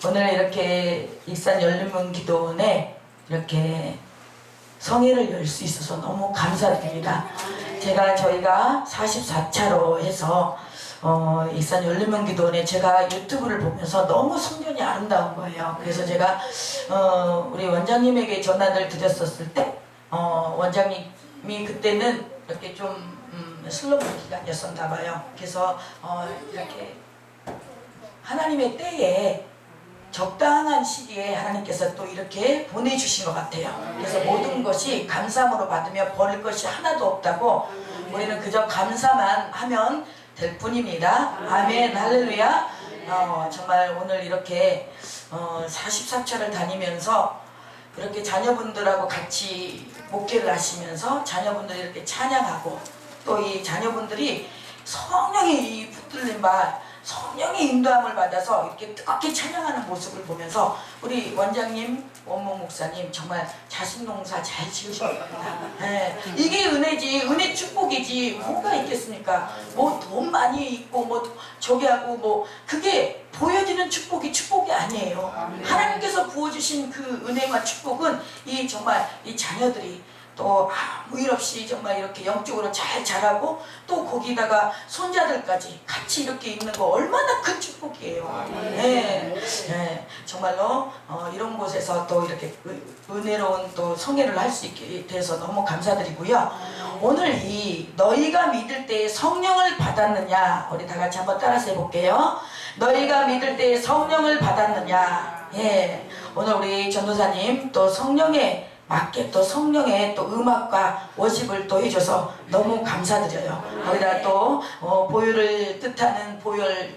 오늘 이렇게 익산 열린문 기도원에 이렇게 성회를 열 수 있어서 너무 감사드립니다. 저희가 44차로 해서 익산 열린문 기도원에 제가 유튜브를 보면서 너무 성전이 아름다운 거예요. 그래서 제가 우리 원장님에게 전화를 드렸었을 때 원장님이 그때는 이렇게 좀 슬럼프 기간이었었나 봐요. 그래서 이렇게 하나님의 때에 적당한 시기에 하나님께서 또 이렇게 보내주신 것 같아요. 그래서 모든 것이 감사함으로 받으며 버릴 것이 하나도 없다고 우리는 그저 감사만 하면 될 뿐입니다. 아멘 할렐루야. 정말 오늘 이렇게 44차를 다니면서 이렇게 자녀분들하고 같이 목회를 하시면서 자녀분들이 이렇게 찬양하고 또 이 자녀분들이 성령의 붙들린 바 성령의 인도함을 받아서 이렇게 뜨겁게 찬양하는 모습을 보면서 우리 원장님, 원모 목사님 정말 자식농사 잘 지으신 겁니다. 네. 이게 은혜지, 은혜 축복이지 뭐가 있겠습니까? 뭐 돈 많이 있고 뭐 저기 하고 뭐 그게 보여지는 축복이 아니에요. 하나님께서 부어주신 그 은혜와 축복은 이 정말 이 자녀들이 또 아무 일 없이 정말 이렇게 영적으로 잘 자라고 또 거기다가 손자들까지 같이 이렇게 있는 거 얼마나 큰 축복이에요. 네. 네. 정말로 이런 곳에서 또 이렇게 은혜로운 또 성회를 할 수 있게 돼서 너무 감사드리고요. 오늘 이 너희가 믿을 때에 성령을 받았느냐, 우리 다 같이 한번 따라서 해볼게요. 너희가 믿을 때에 성령을 받았느냐. 예. 오늘 우리 전도사님 또 성령의 맞게 또 성령의 또 음악과 워십을 또 해줘서 너무 감사드려요. 거기다 또 보혈을 뜻하는 보혈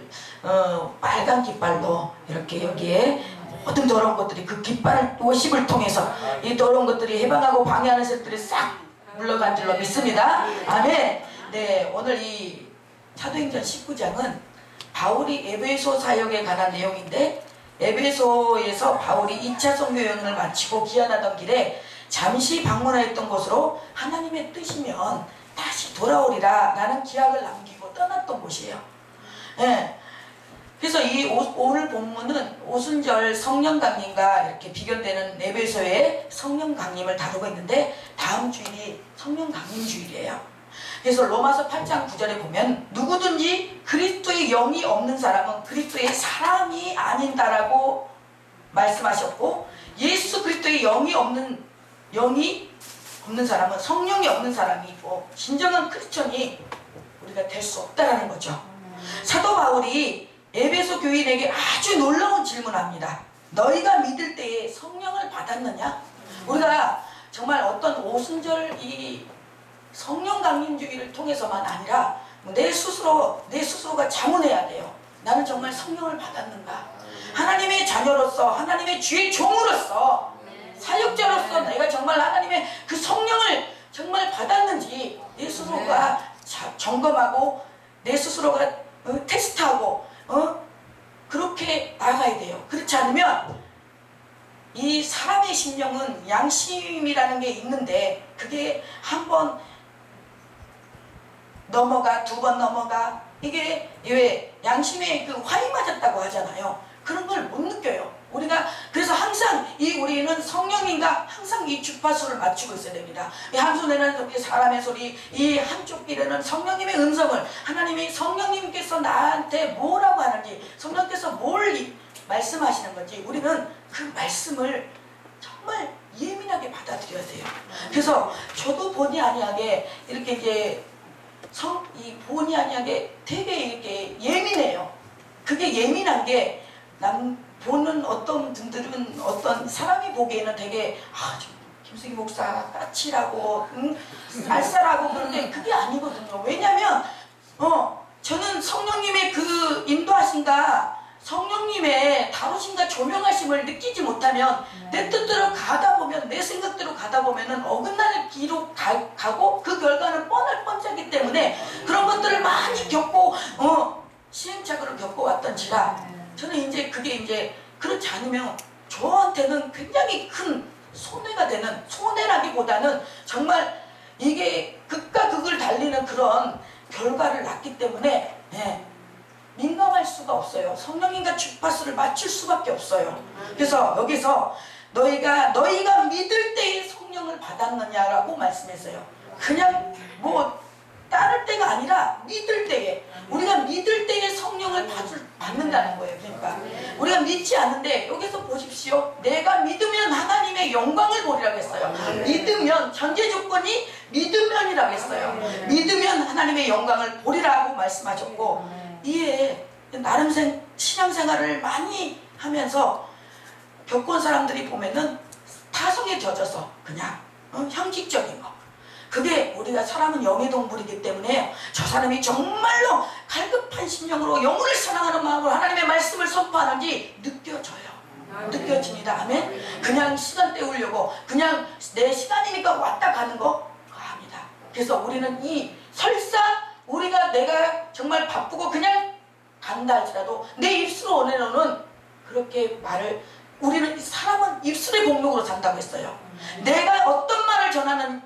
빨간 깃발도 이렇게 여기에 모든 더러운 것들이 그 깃발 워십을 통해서 이 더러운 것들이 해방하고 방해하는 것들이 싹 물러간 줄로 믿습니다. 아멘. 네, 오늘 이 사도행전 19장은 바울이 에베소 사역에 관한 내용인데 에베소에서 바울이 2차 선교 여행을 마치고 귀환하던 길에 잠시 방문하였던 곳으로 하나님의 뜻이면 다시 돌아오리라 라는 기약을 남기고 떠났던 곳이에요. 예. 그래서 이 오늘 본문은 오순절 성령 강림과 이렇게 비견되는 에베소의 성령 강림을 다루고 있는데 다음 주일이 성령 강림 주일이에요. 그래서 로마서 8장 9절에 보면 누구든지 그리스도의 영이 없는 사람은 그리스도의 사람이 아닌다라고 말씀하셨고, 예수 그리스도의 영이 없는 사람은 성령이 없는 사람이고 진정한 크리스천이 우리가 될 수 없다라는 거죠. 사도 바울이 에베소 교인에게 아주 놀라운 질문합니다. 너희가 믿을 때에 성령을 받았느냐? 우리가 정말 어떤 오순절 이 성령 강림주의를 통해서만 아니라 내 스스로가 자문해야 돼요. 나는 정말 성령을 받았는가? 하나님의 자녀로서 하나님의 주의 종으로서 사역자로서 내가 정말 하나님의 그 성령을 정말 받았는지 내 스스로가 점검하고 내 스스로가 테스트하고 그렇게 나아가야 돼요. 그렇지 않으면 이 사람의 심령은 양심이라는 게 있는데 그게 한 번 넘어가 두 번 넘어가 이게 왜 양심에 그 화이 맞았다고 하잖아요. 그런 걸 못 느껴요. 우리가 그래서 항상 우리는 성령인가 항상 이 주파수를 맞추고 있어야 됩니다. 이 한 손에는 사람의 소리, 이 한쪽 귀에는 성령님의 음성을 하나님이 성령님께서 나한테 뭐라고 하는지 성령께서 뭘 말씀하시는 건지 우리는 그 말씀을 정말 예민하게 받아들여야 돼요. 그래서 저도 본의 아니하게 이렇게 이제 본의 아니하게 되게 이렇게 예민해요. 그게 예민한 게 보는 어떤 분들은 어떤 사람이 보기에는 되게 김수기 목사 까칠하고 쌀쌀하고 그런데 그게 아니거든요. 왜냐면 저는 성령님의 그 인도하신가 성령님의 다루신가 조명하심을 느끼지 못하면 내 뜻대로 가다 보면 내 생각대로 가다 보면은 어긋날 길로 가고 그 결과는 뻔할 뻔하기 때문에 그런 것들을 많이 겪고 시행착오를 겪어왔던지라 저는 이제 그게 이제 그렇지 않으면 저한테는 굉장히 큰 손해가 되는 손해라기보다는 정말 이게 극과 극을 달리는 그런 결과를 낳기 때문에 민감할 수가 없어요. 성령님과 주파수를 맞출 수밖에 없어요. 그래서 여기서 너희가 믿을 때에 성령을 받았느냐라고 말씀했어요. 그냥 뭐 따를 때가 아니라 믿을 때에, 우리가 믿을 때에 성령을 받는다는 거예요. 그러니까 우리가 믿지 않는데, 여기서 보십시오. 내가 믿으면 하나님의 영광을 보리라고 했어요. 믿으면, 전제 조건이 믿으면이라고 했어요. 믿으면 하나님의 영광을 보리라고 말씀하셨고, 이에 나름 신앙생활을 많이 하면서 겪은 사람들이 보면은 타성에 젖어서 그냥 형식적인 거, 그게, 우리가 사람은 영의 동물이기 때문에 저 사람이 정말로 갈급한 심령으로 영혼을 사랑하는 마음으로 하나님의 말씀을 선포하는지 느껴져요. 느껴집니다. 아멘. 그냥 시간 때우려고 그냥 내 시간이니까 왔다 가는 거 합니다. 그래서 우리는 설사 내가 정말 바쁘고 그냥 간다 할지라도 내 입술로 내놓는 그렇게 말을, 우리는 사람은 입술의 공력으로 산다고 했어요. 내가 어떤 말을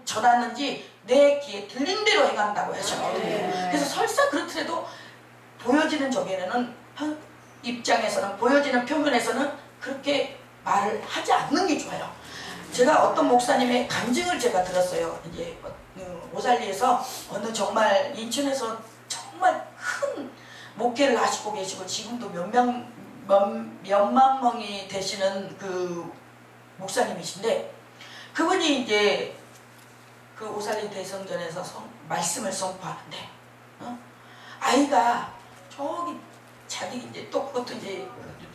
전하는지 내 귀에 들린 대로 행한다고 하셨거든요. 그래서 설사 그렇더라도 보여지는 입장에서는, 보여지는 표면에서는 그렇게 말을 하지 않는 게 좋아요. 제가 어떤 목사님의 간증을 제가 들었어요. 이제 오살리에서 어느 정말 인천에서 정말 큰 목회를 하시고 계시고 지금도 몇만 명이 되시는 그 목사님이신데, 그분이 이제 그 오살리 대성전에서 말씀을 선포하는데, 아이가 저기 자기 이제 또 그것도 이제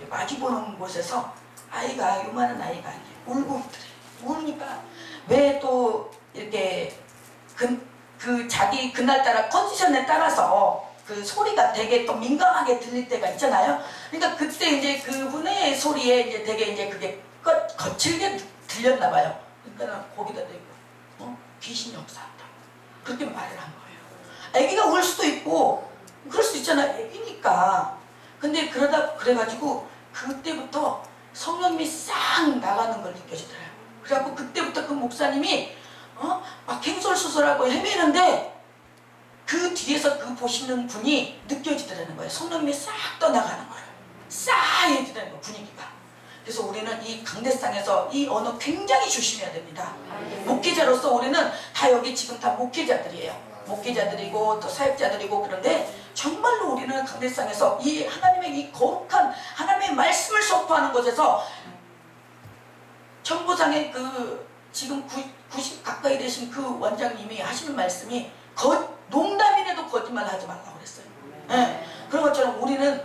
마주보는 곳에서 아이가, 요만한 아이가 이제 울고 있더래. 우니까 왜 또 이렇게 그 자기 그날따라 컨디션에 따라서 그 소리가 되게 또 민감하게 들릴 때가 있잖아요. 그러니까 그때 이제 그분의 소리에 이제 되게 이제 그게 거칠게 들렸나 봐요. 그러니까 거기다 대고 귀신이 역사한다, 그렇게 말을 한 거예요. 아기가 울 수도 있고 그럴 수 있잖아요. 아기니까. 근데 그래가지고 그때부터 성령님이 싹 나가는 걸 느껴지더라고요. 그래갖고 그때부터 그 목사님이 막 횡설수설하고 헤매는데 그 뒤에서 그 보시는 분이 느껴지더라는 거예요. 성령님이 싹 떠나가는 거예요. 싸해지는 거, 분위기가. 그래서 우리는 이 강대상에서 이 언어 굉장히 조심해야 됩니다. 목회자로서 우리는 다 여기 지금 다 목회자들이에요. 목회자들이고 또 사역자들이고, 그런데 정말로 우리는 강대상에서 이 하나님의 이 거룩한 하나님의 말씀을 선포하는 곳에서 청보상의 그 지금 90 가까이 되신 그 원장님이 하시는 말씀이 농담이라도 거짓말 하지 말라고 그랬어요. 네. 그런 것처럼 우리는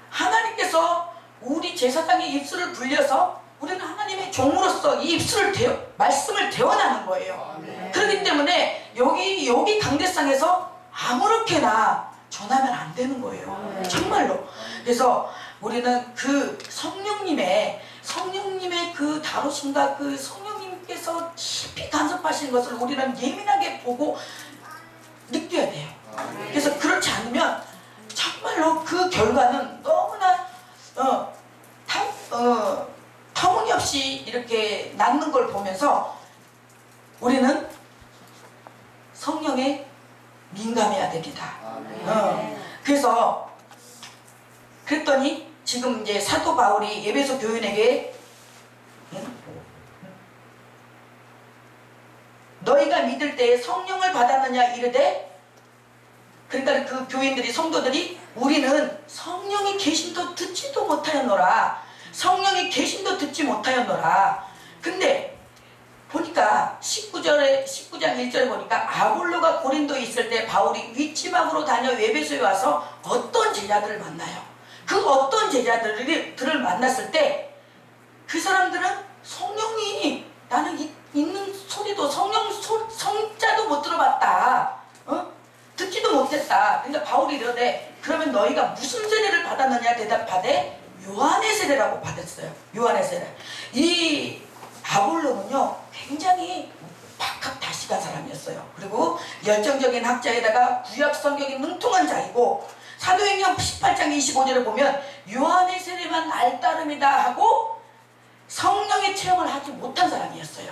하나님께서 우리 제사장의 입술을 불려서 우리는 하나님의 종으로서 이 말씀을 대원하는 거예요. 그렇기 때문에 여기 강대상에서 아무렇게나 전하면 안 되는 거예요. 정말로. 그래서 우리는 그 성령님의 그 다루심과 그 성령님께서 깊이 간섭하시는 것을 우리는 예민하게 보고 느껴야 돼요. 그래서 그렇지 않으면 정말로 그 결과는 너무나 터무니없이 이렇게 낳는 걸 보면서 우리는 성령에 민감해야 됩니다. 그래서 그랬더니 지금 이제 사도 바울이 에베소 교인에게 너희가 믿을 때에 성령을 받았느냐 이르되, 그러니까 그 교인들이, 성도들이 우리는 성령이 계심도 듣지도 못하였노라. 성령이 계심도 듣지 못하였노라. 근데 보니까 19장 1절에 보니까 아볼로가 고린도에 있을 때 바울이 윗지방으로 다녀 에베소에 와서 어떤 제자들을 만나요. 그 어떤 제자들을 만났을 때 그 사람들은 성령이, 나는 있는 소리도 성자도 못 들어봤다, 듣지도 못했다. 그러니까 바울이 이러되 그러면 너희가 무슨 세례를 받았느냐 대답하되 요한의 세례라고 받았어요. 요한의 세례. 이 아볼로는요 굉장히 박학다식한 사람이었어요. 그리고 열정적인 학자에다가 구약 성경이 능통한 자이고, 사도행전 18장 25절을 보면 요한의 세례만 알따름이다 하고 성령의 체험을 하지 못한 사람이었어요.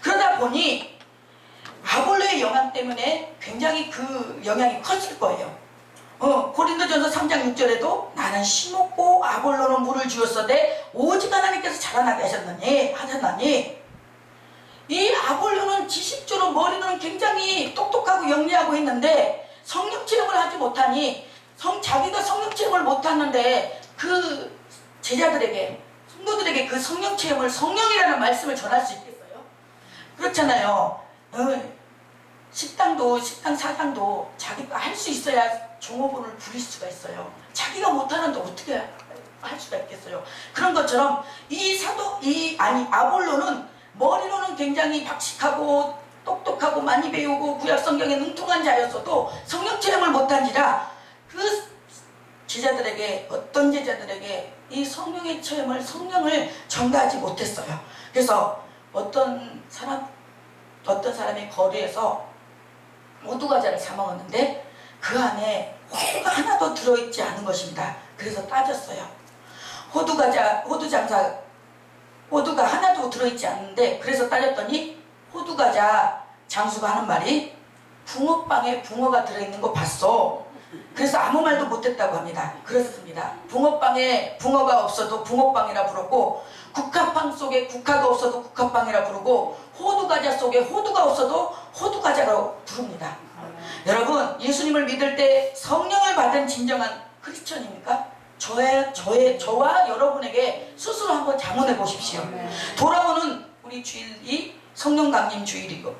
그러다 보니 아볼로의 영향 때문에 굉장히 그 영향이 컸을 거예요. 고린도전서 3장 6절에도 나는 심었고 아볼로는 물을 주었으되 오직 하나님께서 자라나게 하셨나니 이 아볼로는 지식적으로 머리는 굉장히 똑똑하고 영리하고 했는데 성령 체험을 하지 못하니 자기가 성령 체험을 못하는데 그 제자들에게 성도들에게 그 성령 체험을 성령이라는 말씀을 전할 수 있겠어요? 그렇잖아요. 식당 사장도 자기가 할 수 있어야 종업원을 부릴 수가 있어요. 자기가 못하는데 어떻게 할 수가 있겠어요? 그런 것처럼 아볼로는 머리로는 굉장히 박식하고 똑똑하고 많이 배우고 구약 성경에 능통한 자였어도 성령 체험을 못한지라 그 제자들에게 어떤 제자들에게 이 성령의 체험을 성령을 전가하지 못했어요. 그래서 어떤 사람이 거리에서 호두과자를 사 먹었는데 그 안에 호두가 하나도 들어있지 않은 것입니다. 그래서 따졌어요. 호두가 하나도 들어있지 않는데 그래서 따졌더니 호두과자 장수가 하는 말이 붕어빵에 붕어가 들어있는 거 봤어. 그래서 아무 말도 못했다고 합니다. 그렇습니다. 붕어빵에 붕어가 없어도 붕어빵이라 부르고 국화빵 속에 국화가 없어도 국화빵이라 부르고 호두과자 속에 호두가 없어도 호두과자라고 부릅니다. 여러분, 예수님을 믿을 때 성령을 받은 진정한 크리스천입니까? 저와 여러분에게 스스로 한번 자문해 보십시오. 돌아오는 우리 주일이 성령 강림 주일이고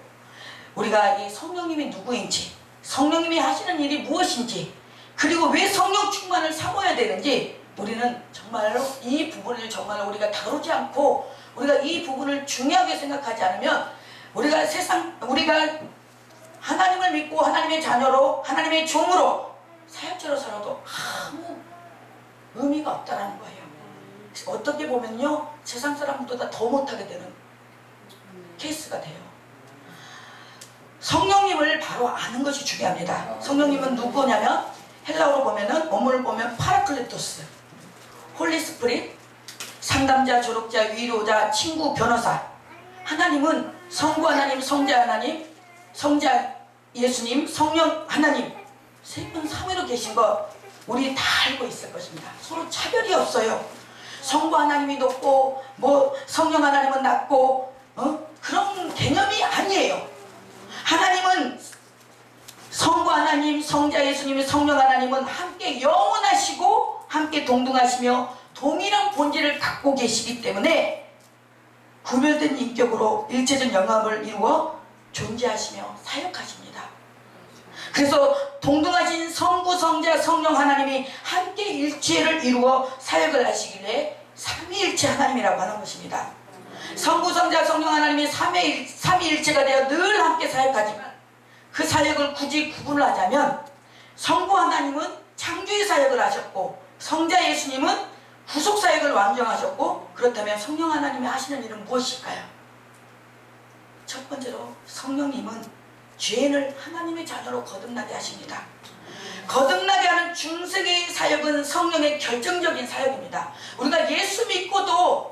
우리가 이 성령님이 누구인지, 성령님이 하시는 일이 무엇인지, 그리고 왜 성령 충만을 삼아야 되는지 우리는 정말로 이 부분을 정말 우리가 다루지 않고 우리가 이 부분을 중요하게 생각하지 않으면 우리가 하나님을 믿고 하나님의 자녀로 하나님의 종으로 사역자로 살아도 아무 의미가 없다라는 거예요. 어떻게 보면요, 세상 사람보다 더 못하게 되는 케이스가 돼요. 성령님을 바로 아는 것이 중요합니다. 성령님은 누구냐면 헬라어로 보면은 원문을 보면 파라클레토스, 홀리스프릿, 상담자, 조력자, 위로자, 친구, 변호사. 하나님은 성부 하나님, 성자 하나님, 성자 예수님, 성령 하나님 세 분 삼위로 계신 거 우리 다 알고 있을 것입니다. 서로 차별이 없어요. 성부 하나님이 높고 성령 하나님은 낮고 그런 개념이 아니에요. 하나님은 성부 하나님, 성자 예수님, 성령 하나님은 함께 영원하시고 함께 동등하시며 동일한 본질을 갖고 계시기 때문에 구별된 인격으로 일체적 영합을 이루어 존재하시며 사역하십니다. 그래서 동등하신 성부, 성자, 성령 하나님이 함께 일체를 이루어 사역을 하시길래 삼위일체 하나님이라고 하는 것입니다. 성부, 성자, 성령 하나님이 삼위일체가 되어 늘 함께 사역하지만 그 사역을 굳이 구분을 하자면 성부 하나님은 창조의 사역을 하셨고 성자 예수님은 구속사역을 완성하셨고, 그렇다면 성령 하나님이 하시는 일은 무엇일까요? 첫 번째로 성령님은 죄인을 하나님의 자녀로 거듭나게 하십니다. 거듭나게 하는 중생의 사역은 성령의 결정적인 사역입니다. 우리가 예수 믿고도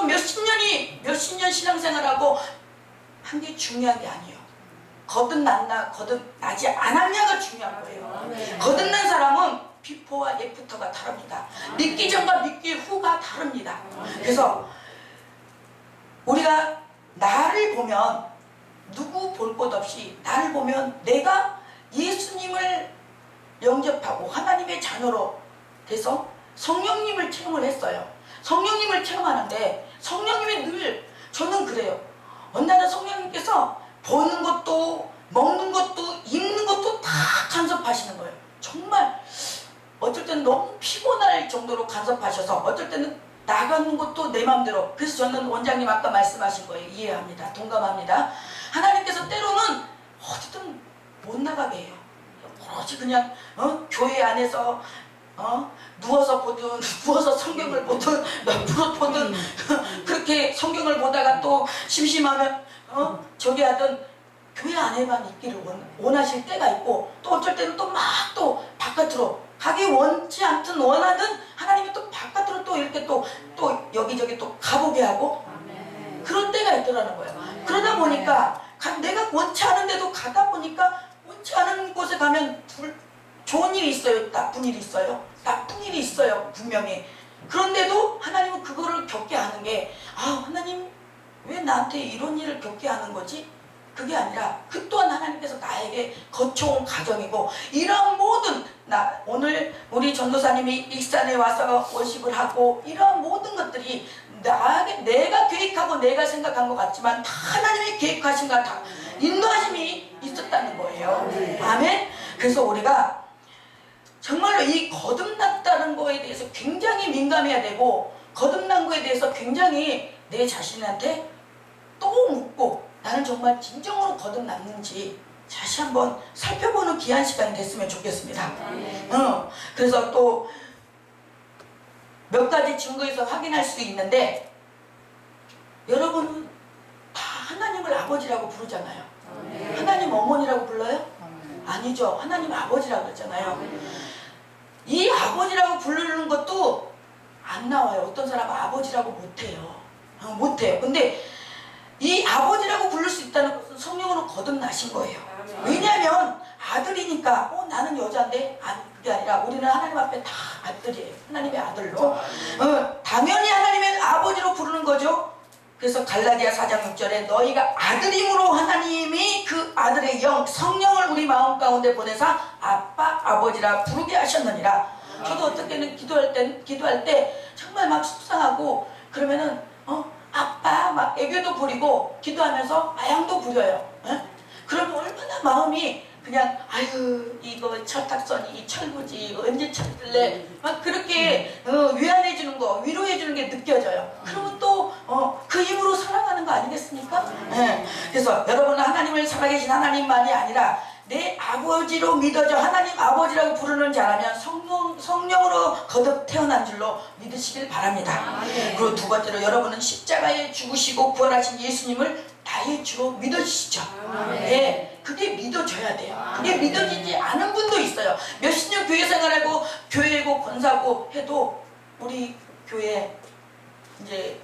몇십 년 신앙생활하고 한 게 중요한 게 아니에요. 거듭나지 않았냐가 중요한 거예요. 거듭난 사람은 비포와 애프터가 다릅니다. 믿기 전과 믿기 후가 다릅니다. 그래서 우리가 나를 보면 누구 볼 것 없이 나를 보면 내가 예수님을 영접하고 하나님의 자녀로 돼서 성령님을 체험을 했어요. 성령님을 체험하는데 성령님이 늘 저는 그래요. 어느 날은 성령님께서 보는 것도 먹는 것도 입는 것도 다 간섭하시는 거예요. 정말 어쩔 때는 너무 피곤할 정도로 간섭하셔서 어쩔 때는 나가는 것도 내 맘대로. 그래서 저는 원장님 아까 말씀하신 거예요. 이해합니다. 동감합니다. 하나님께서 때로는 어디든 못 나가게 해요. 오로지 그냥 교회 안에서 누워서 성경을 보든 무릎 보든 그렇게 성경을 보다가 또 심심하면 저기 하든 교회 안에만 있기를 원하실 때가 있고, 또 어쩔 때는 또 막 또 바깥으로 가기 원치 않든 원하든 하나님이 또 바깥으로 또 이렇게 또 여기저기 또 가보게 하고 그런 때가 있더라는 거예요. 그러다 보니까 내가 원치 않은데도 가다 보니까 원치 않은 곳에 가면 좋은 일이 있어요? 나쁜 일이 있어요? 나쁜 일이 있어요, 분명히. 그런데도 하나님은 그거를 겪게 하는 게, 아, 하나님 왜 나한테 이런 일을 겪게 하는 거지? 그게 아니라 그 또한 하나님께서 나에게 거쳐온 과정이고, 이러한 모든, 오늘 우리 전도사님이 익산에 와서 워십을 하고 이러한 모든 것들이 내가 계획하고 내가 생각한 것 같지만 다 하나님이 계획하신 것 다 인도하심이 있었다는 거예요. 아멘. 그래서 우리가 정말로 이 거듭났다는 거에 대해서 굉장히 민감해야 되고, 거듭난 거에 대해서 굉장히 내 자신한테 또 묻고, 나는 정말 진정으로 거듭났는지 다시 한번 살펴보는 귀한 시간이 됐으면 좋겠습니다. 그래서 또 몇 가지 증거에서 확인할 수 있는데, 여러분은 다 하나님을 아버지라고 부르잖아요. 하나님 어머니라고 불러요? 아니죠. 하나님 아버지라고 그러잖아요. 이 아버지라고 부르는 것도 안 나와요. 어떤 사람은 아버지라고 못해요. 못해요. 근데 이 아버지라고 부를 수 있다는 것은 성령으로 거듭나신 거예요. 왜냐하면 아들이니까, 나는 여자인데, 그게 아니라 우리는 하나님 앞에 다 아들이에요. 하나님의 아들로. 당연히 하나님의 아버지로 부르는 거죠. 그래서 갈라디아 4장 6절에 너희가 아들임으로 하나님이 그 아들의 영, 성령을 우리 마음 가운데 보내사 아빠, 아버지라 부르게 하셨느니라. 저도 어떨 때는 기도할 때 정말 막 속상하고, 그러면은 아빠 막 애교도 부리고 기도하면서 마양도 부려요. 그러면 얼마나 마음이 그냥, 아유 이거 철탑선이 이 철부지 이거 언제 철들래, 막 그렇게 위안해 주는 거, 위로해 주는 게 느껴져요. 그러면 또 그 힘으로 살아가는 거 아니겠습니까? 그래서 여러분은 하나님을 살아계신 하나님만이 아니라 내 아버지로 믿어져 하나님 아버지라고 부르는 자라면 성령으로 거듭 태어난 줄로 믿으시길 바랍니다. 그리고 두 번째로, 여러분은 십자가에 죽으시고 부활하신 예수님을 나의 주로 믿어주시죠. 네, 그게 믿어져야 돼요. 그게 믿어지지 않은 분도 있어요. 몇십 년 교회 생활하고 교회고 권사고 해도, 우리 교회 이제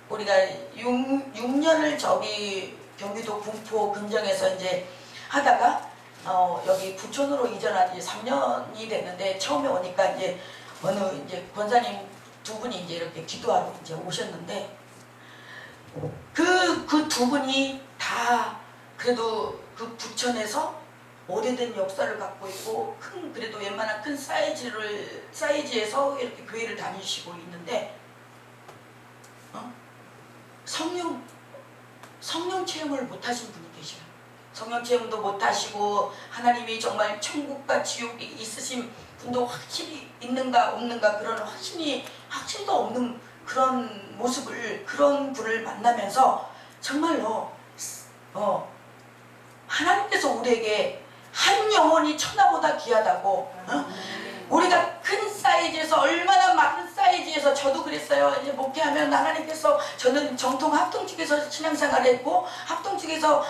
우리가 6년을 저기 경기도 군포 금정에서 이제 하다가 여기 부천으로 이전한 지 3년이 됐는데, 처음에 오니까 이제 어느 이제 권사님 두 분이 이제 이렇게 기도하러 이제 오셨는데, 그 두 분이 다 그래도 그 부천에서 오래된 역사를 갖고 있고, 그래도 웬만한 큰 사이즈에서 이렇게 교회를 다니시고 있는데, 성령 체험을 못 하신 분이 계셔요. 성령 체험도 못 하시고, 하나님이 정말 천국과 지옥이 있으신 분도 확실히 있는가 없는가, 그런 확신도 없는 그런 모습을, 그런 분을 만나면서 정말로 하나님께서 우리에게 한 영혼이 천하보다 귀하다고, 우리가 큰 사이즈에서, 얼마나 많은 사이즈에서, 저도 그랬어요. 이제 목회하면 하나님께서, 저는 정통 합동측에서 신앙생활을 했고, 합동측에서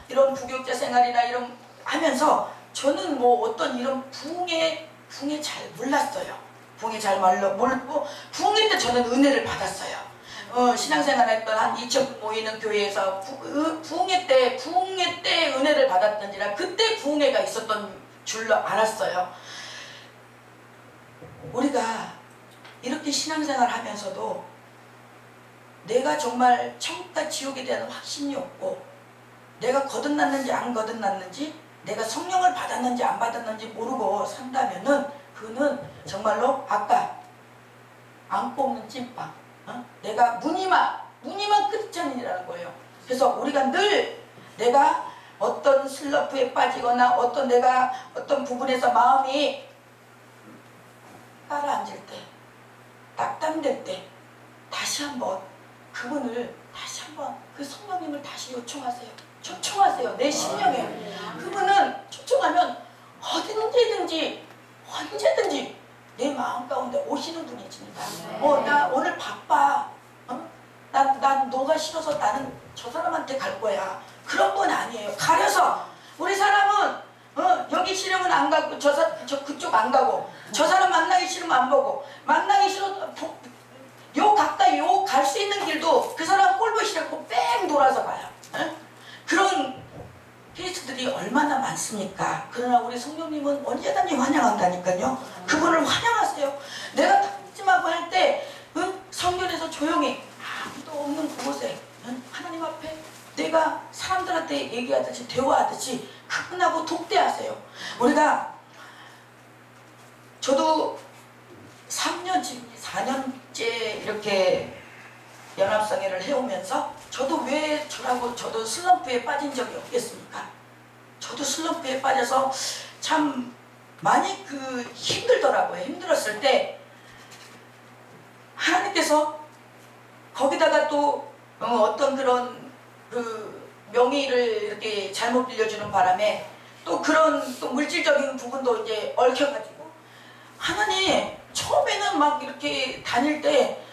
이런 부교육자 생활이나 이런 하면서 저는 뭐 어떤 이런 부흥에 잘 몰랐어요. 부흥에 잘 모르고, 부흥회 때 저는 은혜를 받았어요. 신앙생활 했던 한 2,000분 모이는 교회에서 부흥회 때 은혜를 받았던지라, 그때 부흥회가 있었던 줄로 알았어요. 우리가 이렇게 신앙생활 하면서도 내가 정말 천국과 지옥에 대한 확신이 없고, 내가 거듭났는지 안 거듭났는지, 내가 성령을 받았는지 안 받았는지 모르고 산다면은, 그는 정말로 아까 안 뽑는 찐빵, 내가 무늬만 크리스찬이라는 거예요. 그래서 우리가 늘 내가 어떤 슬럼프에 빠지거나 내가 어떤 부분에서 마음이 가라앉을 때, 낙담될 때, 다시 한번 그분을 그 성령님을 다시 요청하세요. 초청하세요. 내 심령에. 그분은 초청하면 언제든지 내 마음 가운데 오시는 분이십니다. 나 오늘 바빠. 난 너가 싫어서 나는 저 사람한테 갈 거야. 그런 건 아니에요. 가려서, 우리 사람은 여기 싫으면 안 가고, 저 그쪽 안 가고, 저 사람 만나기 싫으면 안 보고, 만나기 싫어도 요 가까이 갈 수 있는 길도 그 사람 꼴보기 싫고 뺑 돌아서 가요. 그런 게스트들이 얼마나 많습니까? 그러나 우리 성령님은 언제든지 환영한다니까요. 그분을 환영하세요. 내가 찜찜하고 할 때 성전에서 조용히 아무도 없는 그곳에 하나님 앞에 내가 사람들한테 얘기하듯이 대화하듯이 그분하고 독대하세요. 저도 3년 지금 4년째 이렇게 연합성회를 해오면서 저도 왜 저도 슬럼프에 빠진 적이 없겠습니까? 저도 슬럼프에 빠져서 참 많이 힘들더라고요. 힘들었을 때 하나님께서 거기다가 또 어떤 그런 명의를 이렇게 잘못 빌려주는 바람에 또 그런 또 물질적인 부분도 이제 얽혀가지고 하나님 처음에는 막 이렇게 다닐 때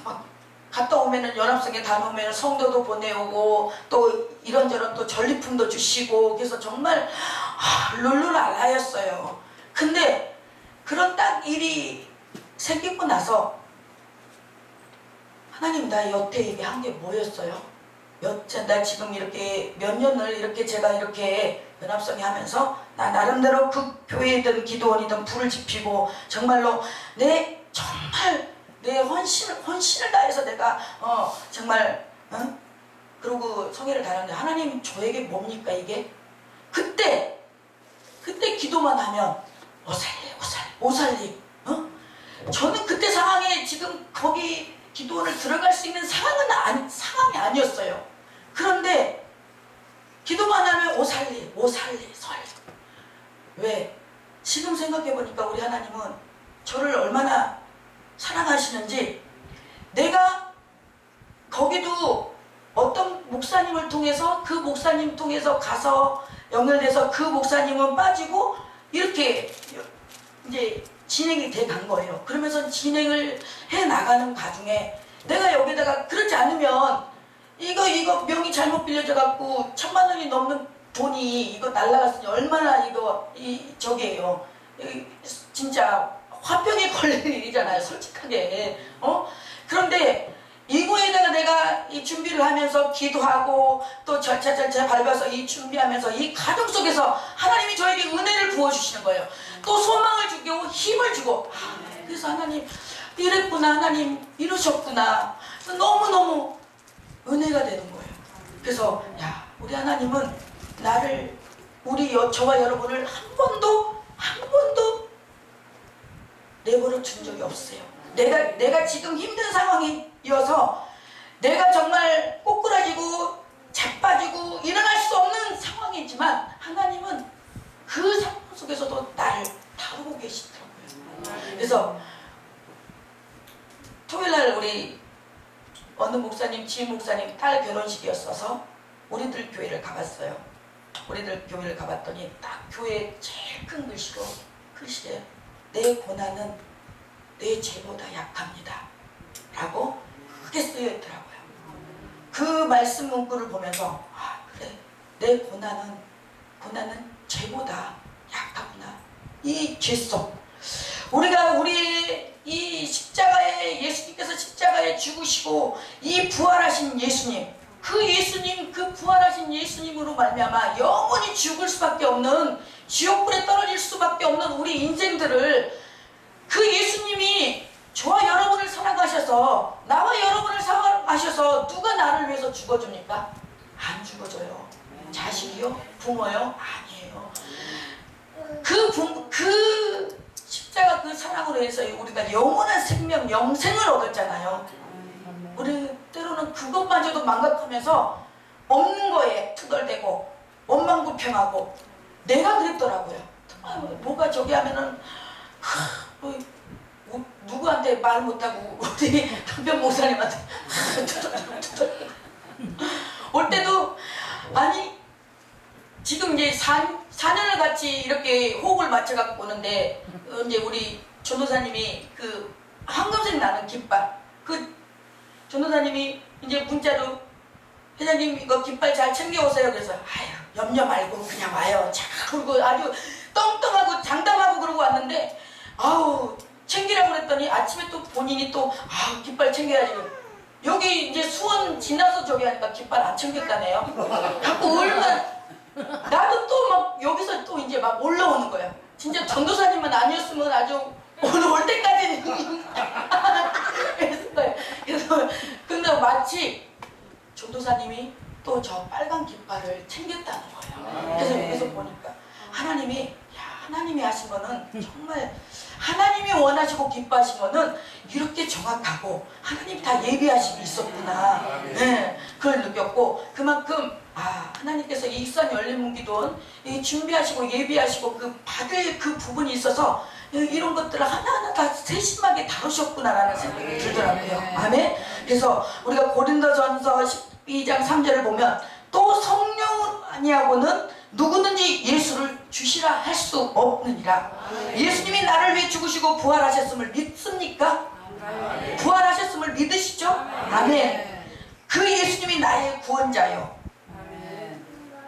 막 갔다 오면은 연합성에 다녀오면 성도도 보내오고 또 이런저런 또 전리품도 주시고 그래서 정말 룰루랄라였어요. 근데 그런 딱 일이 생기고 나서 하나님 나 여태 이게 한 게 뭐였어요? 나 지금 이렇게 몇 년을 이렇게 제가 이렇게 연합성회 하면서 나 나름대로 그 교회든 기도원이든 불을 지피고 정말로 정말 내 헌신을 다해서 내가 정말 그러고 성회를 다녔는데 하나님 저에게 뭡니까 이게? 그때 기도만 하면 오살리 저는 그때 상황에 지금 거기 기도원을 들어갈 수 있는 상황이 아니었어요. 그런데 기도만 하면 오살리 설. 왜? 지금 생각해보니까 우리 하나님은 저를 얼마나 사랑하시는지 내가 거기도 어떤 목사님을 통해서 그 목사님 통해서 가서 연결돼서 그 목사님은 빠지고 이렇게 이제 진행이 돼 간 거예요. 그러면서 진행을 해 나가는 과정에 내가 여기다가 그렇지 않으면 이거 명의 잘못 빌려져 갖고 1000만 원이 넘는 돈이 이거 날라갔으니 얼마나 저게요. 진짜 화병에 걸릴 일이잖아요. 솔직하게. 그런데 이거에다가 내가 이 준비를 하면서 기도하고 또 절차 밟아서 이 준비하면서 이 과정 속에서 하나님이 저에게 은혜를 부어주시는 거예요. 또 소망을 주고 힘을 주고 그래서 하나님 이랬구나 하나님 이러셨구나 너무너무 은혜가 되는 거예요. 그래서 우리 하나님은 저와 여러분을 한 번도 내버려 둔 적이 없어요. 내가 지금 힘든 상황이어서 내가 정말 꼬꾸라지고 자빠지고 일어날 수 없는 상황이지만 하나님은 그 상황 속에서도 나를 다루고 계시더라고요. 그래서 토요일날 우리 어느 목사님, 지인 목사님 딸 결혼식이었어서 우리들 교회를 가봤어요. 우리들 교회를 가봤더니 딱 교회 제일 큰 글씨에 내 고난은 내 죄보다 약합니다 라고 크게 쓰여 있더라고요. 그 말씀 문구를 보면서 그래 내 고난은 죄보다 약하구나. 이 죄속 우리 이 십자가에 예수님께서 십자가에 죽으시고 이 부활하신 예수님 그 부활하신 예수님으로 말미암아 영원히 죽을 수밖에 없는 지옥불에 떨어질 수밖에 없는 우리 인생들을 그 예수님이 저와 여러분을 사랑하셔서 나와 여러분을 사랑하셔서 누가 나를 위해서 죽어줍니까? 안 죽어줘요. 자식이요? 부모요? 아니에요. 그 십자가 그 사랑으로 해서 우리가 영원한 생명, 영생을 얻었잖아요. 우리 때로는 그것마저도 망각하면서 없는 거에 투덜대고 원망불평하고 내가 그랬더라고요. 뭐가 저기 하면은 누구한테 말 못하고 우리 한변 목사님한테 올 때도 지금 이제 4년을 같이 이렇게 호흡을 맞춰갖고 오는데 이제 우리 전도사님이 그 황금색 나는 깃발 전도사님이 이제 문자로 회장님 이거 깃발 잘 챙겨오세요. 그래서 염려 말고 그냥 와요. 그리고 아주 떵떵하고 장담하고 그러고 왔는데 챙기라고 그랬더니 아침에 또 본인이 또 깃발 챙겨야지. 여기 이제 수원 지나서 저기 하니까 깃발 안 챙겼다네요. 갖고 나도 또 막 여기서 또 이제 막 올라오는 거야. 진짜 전도사님만 아니었으면 아주 오늘 올 때까지는 그랬을 거예요. 그래서 근데 마치 전도사님이 또 저 빨간 깃발을 챙겼다는 거예요. 그래서 여기서 보니까 하나님이 하나님이 하신 거는 정말 하나님이 원하시고 기뻐하신 거는 이렇게 정확하고 하나님이 다 예비하심이 있었구나. 네, 그걸 느꼈고 그만큼 하나님께서 이 익산 열린문기도원 준비하시고 예비하시고 그 받을 그 부분이 있어서 이런 것들을 하나하나 다 세심하게 다루셨구나라는 생각이 들더라고요. 아멘. 그래서 우리가 고린도전서 12장 3절을 보면 또 성령으로 아니하고는 누구든지 예수를 주시라 할 수 없느니라. 예수님이 나를 위해 죽으시고 부활하셨음을 믿습니까? 부활하셨음을 믿으시죠? 아멘. 그 예수님이 나의 구원자요,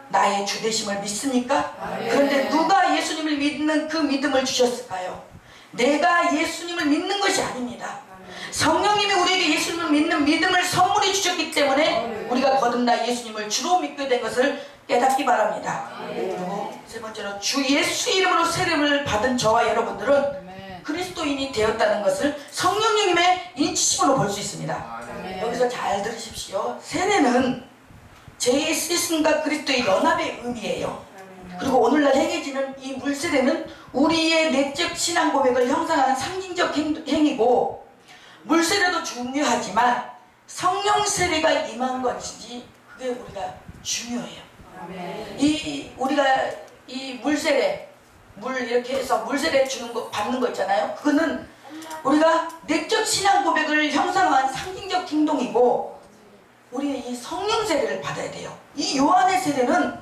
나의 주되심을 믿습니까? 그런데 누가 예수님을 믿는 그 믿음을 주셨을까요? 내가 예수님을 믿는 것이 아닙니다. 성령님이 우리에게 예수님을 믿는 믿음을 선물해 주셨기 때문에 우리가 거듭나 예수님을 주로 믿게 된 것을 깨닫기 바랍니다. 그리고 세 번째로 주 예수 이름으로 세례를 받은 저와 여러분들은 그리스도인이 되었다는 것을 성령님의 인치심으로 볼 수 있습니다. 여기서 잘 들으십시오. 세례는 제1시승과 그리스도의 연합의 의미예요. 그리고 오늘날 행해지는 이 물세례는 우리의 내적 신앙 고백을 형성하는 상징적 행위고, 물세례도 중요하지만 성령 세례가 임한 것이지 그게 우리가 중요해요. 우리가 이 물세례, 물 이렇게 해서 물세례 주는 거 받는 거 있잖아요. 그거는 우리가 내적 신앙 고백을 형성한 상징적 행동이고, 우리는 이 성령 세례를 받아야 돼요. 이 요한의 세례는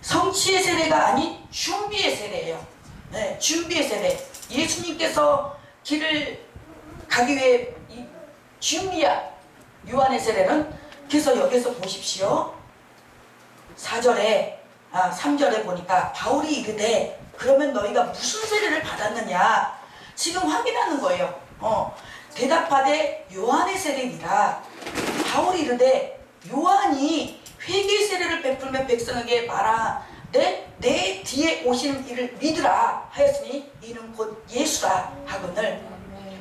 성취의 세례가 아닌 준비의 세례예요. 네, 준비의 세례. 예수님께서 길을 가기 위해 이 준비한 요한의 세례는, 그래서 여기서 보십시오. 3절에 보니까 바울이 이르되 그러면 너희가 무슨 세례를 받았느냐 지금 확인하는 거예요. 대답하되 요한의 세례니라. 바울이 이르되 요한이 회개 세례를 베풀며 백성에게 말하되 내 뒤에 오시는 이를 믿으라 하였으니 이는 곧 예수라 하거늘.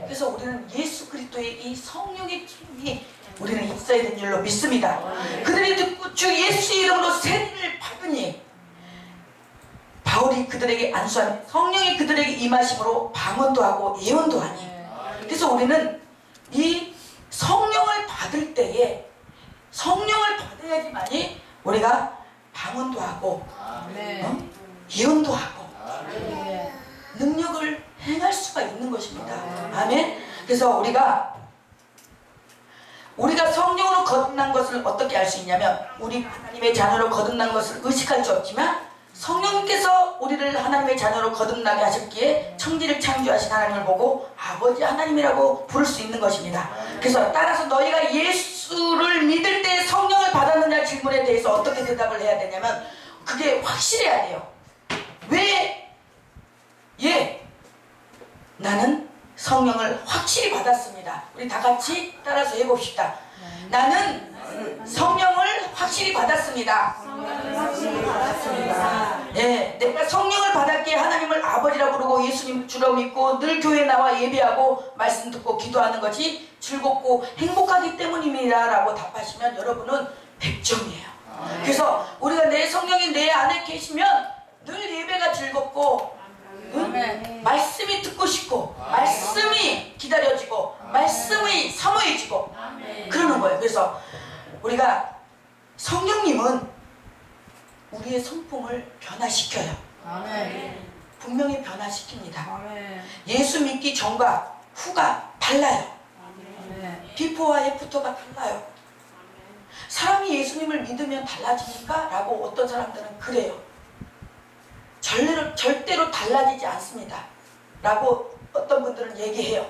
그래서 우리는 예수 그리스도의 이 성령의 힘이 우리는 있어야 되는 줄로 믿습니다. 그들이 듣고 주 예수 이름으로 세례를 받으니 바울이 그들에게 안수하니 성령이 그들에게 임하심으로 방언도 하고 예언도 하니. 그래서 우리는 이 성령을 받을 때에 성령을 받아야지만이 우리가 방언도 하고 예언도 하고 능력을 행할 수가 있는 것입니다. 아멘. 그래서 우리가 성령으로 거듭난 것을 어떻게 알 수 있냐면, 우리 하나님의 자녀로 거듭난 것을 의식할 수 없지만 성령님께서 우리를 하나님의 자녀로 거듭나게 하셨기에 천지를 창조하신 하나님을 보고 아버지 하나님이라고 부를 수 있는 것입니다. 그래서 따라서 너희가 예수를 믿을 때 성령을 받았느냐 질문에 대해서 어떻게 대답을 해야 되냐면, 그게 확실해야 돼요. 왜? 나는 성령을 확실히 받았습니다. 우리 다 같이 따라서 해봅시다. 나는 성령을 확실히 받았습니다. 네, 내가 성령을 받았기에 하나님을 아버지라 부르고 예수님 주로 믿고 늘 교회에 나와 예배하고 말씀 듣고 기도하는 것이 즐겁고 행복하기 때문입니다 라고 답하시면 여러분은 100점이에요. 그래서 우리가 내 성령이 내 안에 계시면 늘 예배가 즐겁고, 말씀이 듣고 싶고 말씀이 기다려지고 말씀이 사모해지고 그러는 거예요. 그래서 우리가 성령님은 우리의 성품을 변화시켜요. 분명히 변화시킵니다. 예수 믿기 전과 후가 달라요. 비포와 애프터가 달라요. 사람이 예수님을 믿으면 달라지니까? 라고 어떤 사람들은 그래요. 절대로 달라지지 않습니다 라고 어떤 분들은 얘기해요.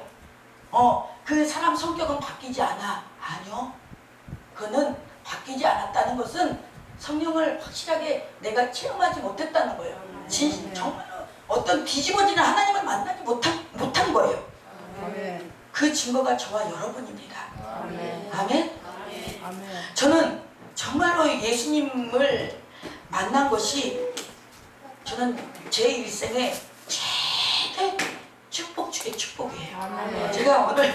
그 사람 성격은 바뀌지 않아. 아니요, 그거는 바뀌지 않았다는 것은 성령을 확실하게 내가 체험하지 못했다는 거예요. 정말로 어떤 뒤집어지는 하나님을 만나지 못한 거예요. 그 증거가 저와 여러분입니다. 아멘. 저는 정말로 예수님을 만난 것이 저는 제 일생에 최대 축복 중에 축복이에요. 제가 오늘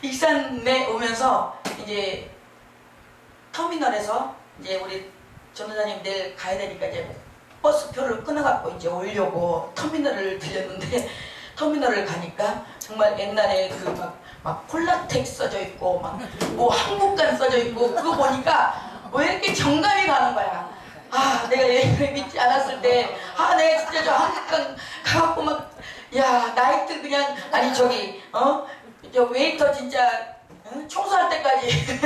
익산에 오면서 이제 터미널에서 이제 우리 전도사님 내일 가야 되니까 이제 버스표를 끊어갖고 이제 오려고 터미널을 들렸는데 터미널을 가니까 정말 옛날에 그 막 폴라텍 써져 있고 막 뭐 한국관 써져 있고 그거 보니까 왜 이렇게 정감이 가는 거야. 아, 내가 예수를 믿지 않았을 때, 아, 내가 진짜 저 한국관 가갖고 막, 야, 나이트 그냥, 아니, 저기, 저 웨이터 진짜, 청소할 때까지,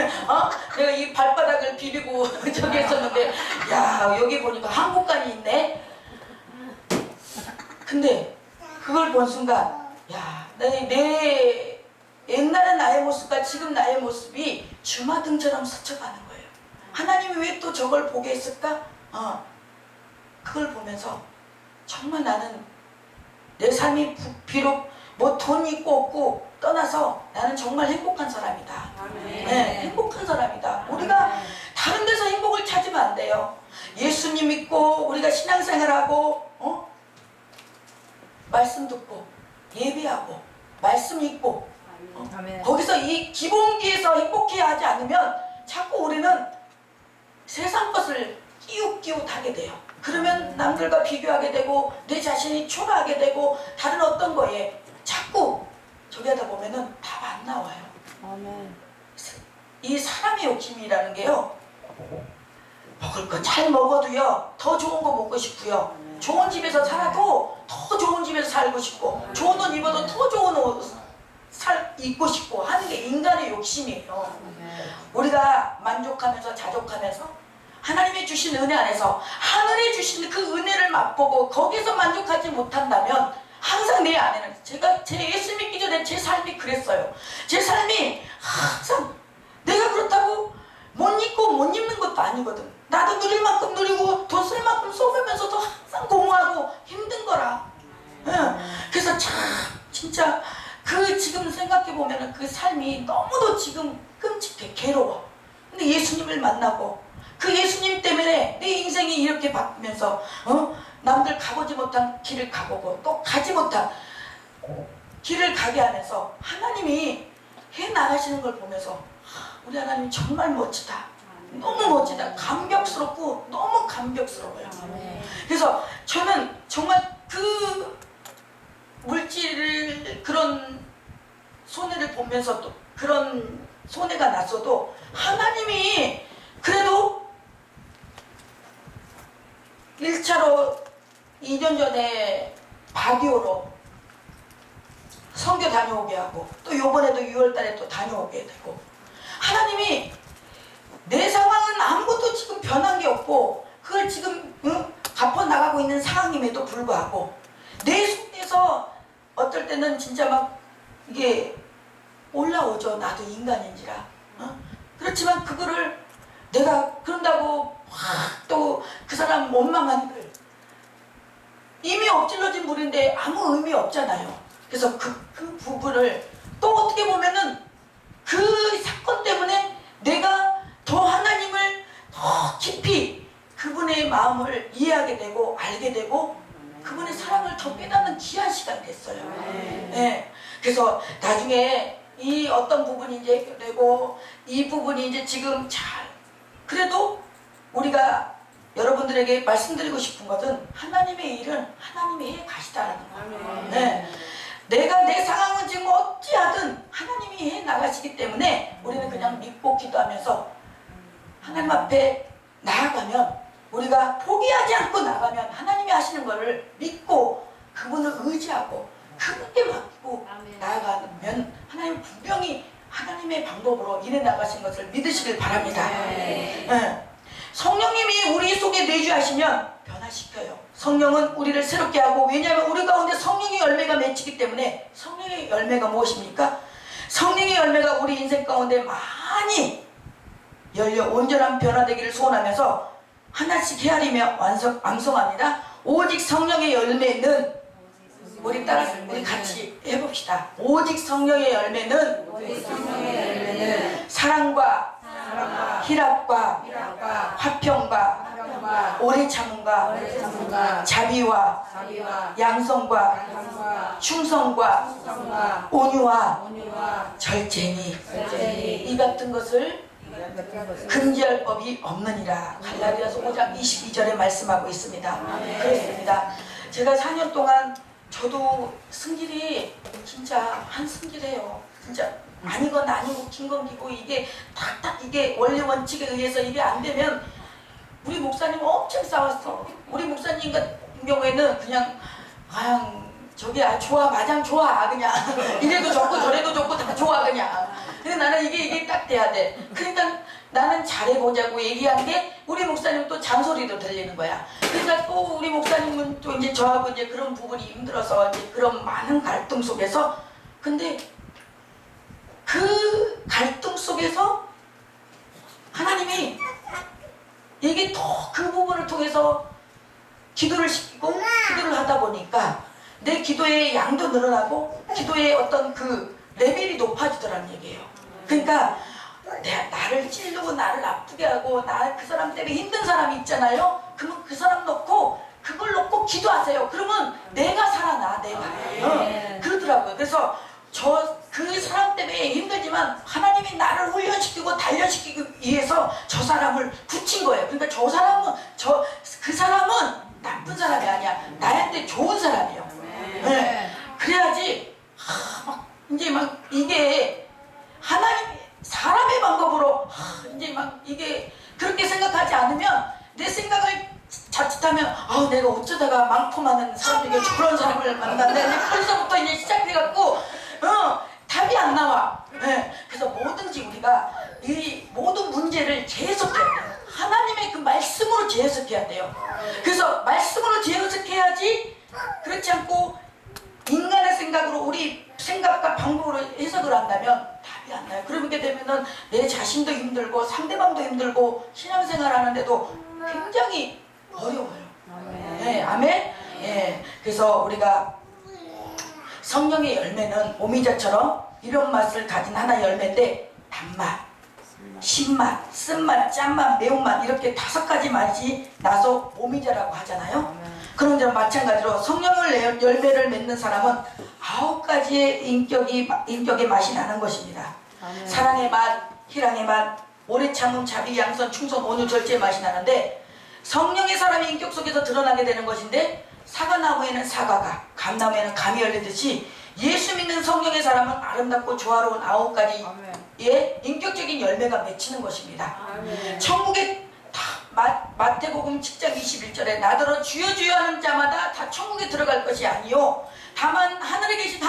내가 이 발바닥을 비비고 저기 했었는데, 야, 여기 보니까 한국관이 있네? 근데, 그걸 본 순간, 야, 내 옛날의 나의 모습과 지금 나의 모습이 주마등처럼 스쳐가는 거예요. 하나님이 왜 또 저걸 보게 했을까? 그걸 보면서 정말 나는 내 삶이 비록 뭐 돈 있고 없고 떠나서 나는 정말 행복한 사람이다. 네, 행복한 사람이다. 우리가 다른 데서 행복을 찾으면 안 돼요. 예수님 믿고 우리가 신앙생활하고 말씀 듣고 예배하고 말씀 읽고 거기서 이 기본기에서 행복해야 하지 않으면 자꾸 우리는 세상 것을 끼웃하게 돼요. 그러면 남들과 비교하게 되고 내 자신이 초라하게 되고 다른 어떤 거에 자꾸 저기 하다 보면은 답 안 나와요. 이 사람의 욕심이라는 게요, 먹을 거 잘 먹어도요 더 좋은 거 먹고 싶고요, 좋은 집에서 살아도 더 좋은 집에서 살고 싶고, 좋은 옷 입어도 더 좋은 옷 입고 싶고 하는 게 인간의 욕심이에요. 우리가 만족하면서 자족하면서 하나님이 주신 은혜 안에서 하늘이 주신 그 은혜를 맛보고 거기서 만족하지 못한다면 항상 내 안에는, 제가 제 예수 믿기 전에 제 삶이 그랬어요. 제 삶이 항상 내가 그렇다고 못 입고 못 입는 것도 아니거든. 나도 누릴 만큼 누리고 돈 쓸 만큼 써보면서도 항상 공허하고 힘든 거라. 그래서 참 진짜 지금 생각해보면 그 삶이 너무도 지금 끔찍해, 괴로워. 근데 예수님을 만나고 그 예수님 때문에 내 인생이 이렇게 바뀌면서 남들 가보지 못한 길을 가보고 또 가지 못한 길을 가게 하면서 하나님이 해 나가시는 걸 보면서 우리 하나님 정말 멋지다. 너무 멋지다. 감격스럽고 너무 감격스러워요. 그래서 저는 정말 그 물질을 그런 손해를 보면서도, 그런 손해가 났어도 하나님이 그래도 1차로 2년 전에 바디오로 선교 다녀오게 하고 또 요번에도 6월달에 또 다녀오게 되고, 하나님이 내 상황은 아무것도 지금 변한 게 없고 그걸 지금 갚아나가고 있는 상황임에도 불구하고 내 속에서 어떨 때는 진짜 막 이게 올라오죠. 나도 인간인지라. 그렇지만 그거를 내가 그런다고 또 그 사람 원망한 글, 이미 엎질러진 물인데 아무 의미 없잖아요. 그래서 그 부분을 또 어떻게 보면은 그 사건 때문에 내가 더 하나님을 더 깊이 그분의 마음을 이해하게 되고 알게 되고 그분의 사랑을 더 깨닫는 귀한 시간이 됐어요. 네. 그래서 나중에 이 어떤 부분이 이제 해결되고 이 부분이 이제 지금 잘, 그래도 우리가 여러분들에게 말씀드리고 싶은 것은 하나님의 일은 하나님이 해 가시다라는 거예요. 네. 내가 내 상황은 지금 어찌하든 하나님이 해 나가시기 때문에 우리는 그냥 믿고 기도하면서 하나님 앞에 나아가면, 우리가 포기하지 않고 나가면 하나님이 하시는 것을 믿고 그분을 의지하고 그분께 맡기고 나아가면 하나님 분명히 하나님의 방법으로 일해 나가신 것을 믿으시길 바랍니다. 네. 성령님이 우리 속에 내주하시면 변화시켜요. 성령은 우리를 새롭게 하고, 왜냐하면 우리 가운데 성령의 열매가 맺히기 때문에. 성령의 열매가 무엇입니까? 성령의 열매가 우리 인생 가운데 많이 열려 온전한 변화되기를 소원하면서 하나씩 헤아리며 완성합니다. 오직 성령의 열매는, 우리 따라서 우리 같이 해봅시다. 오직 성령의 열매는 사랑과 희락과 화평과 오래 참음과 자비와 양성과 충성과 온유와 절제니 이 같은 것을 금지할 법이 없느니라. 갈라디아서 5장 22절에 말씀하고 있습니다. 그렇습니다. 제가 4년 동안 저도 승질이 진짜 한승질해요. 진짜 아닌 건 아니고 긴 건 기고 이게 탁탁 이게 원리 원칙에 의해서 이게 안 되면 우리 목사님 엄청 싸웠어. 우리 목사님 같은 경우에는 그냥 저기 좋아 마냥 좋아 그냥 이래도 좋고 저래도 좋고 다 좋아 그냥. 근데 나는 이게 딱 돼야 돼. 그러니까 나는 잘해보자고 얘기한 게 우리 목사님 또 잔소리도 들리는 거야. 그러니까 또 우리 목사님은 또 이제 저하고 이제 그런 부분이 힘들어서 이제 그런 많은 갈등 속에서 근데 그 갈등 속에서 하나님이 이게 더 그 부분을 통해서 기도를 시키고 기도를 하다 보니까 내 기도의 양도 늘어나고 기도의 어떤 그 레벨이 높아지더라는 얘기예요. 그러니까 나를 찌르고 나를 아프게 하고 나 그 사람 때문에 힘든 사람이 있잖아요. 그러면 그 사람 놓고 그걸 놓고 기도하세요. 그러면 내가 살아나 내가 그러더라고요. 그래서 그 사람 때문에 힘들지만 하나님이 나를 훈련시키고 단련시키기 위해서 저 사람을 붙인 거예요. 그러니까 그 사람은 나쁜 사람이 아니야. 나한테 좋은 사람이에요. 그래야지 이제 막 이게 하나님 사람의 방법으로 이제 막 이게 그렇게 생각하지 않으면 내 생각을 자칫하면 내가 어쩌다가 많고 많은 사람에게 저런 사람을 만났네. 벌써부터 이제 시작해갖고 답이 안 나와. 그래서 뭐든지 우리가 이 모든 문제를 재해석해야 돼요. 하나님의 그 말씀으로 재해석해야 돼요. 그래서 말씀으로 재해석해야지 그렇지 않고 인간의 생각으로 우리 생각과 방법으로 해석을 한다면 답이 안 나요. 그렇게 되면은 내 자신도 힘들고 상대방도 힘들고 신앙생활 하는데도 굉장히 어려워요. 아멘. 그래서 우리가 성령의 열매는 오미자처럼 이런 맛을 가진 하나의 열매인데 단맛, 신맛, 쓴맛, 짠맛, 매운맛 이렇게 5가지 맛이 나서 오미자라고 하잖아요. 그런 점 마찬가지로 성령의 열매를 맺는 사람은 9가지의 인격의 맛이 나는 것입니다. 사랑의 맛, 희랑의 맛, 오래 참음, 자비, 양선, 충성, 온유, 절제의 맛이 나는데 성령의 사람의 인격 속에서 드러나게 되는 것인데 사과나무에는 사과가, 감나무에는 감이 열리듯이 예수 믿는 성령의 사람은 아름답고 조화로운 9가지의 인격적인 열매가 맺히는 것입니다. 천국의 마태복음 7장 21절에 나더러 주여 주여 하는 자마다 다 천국에 들어갈 것이 아니요 다만 하늘에 계신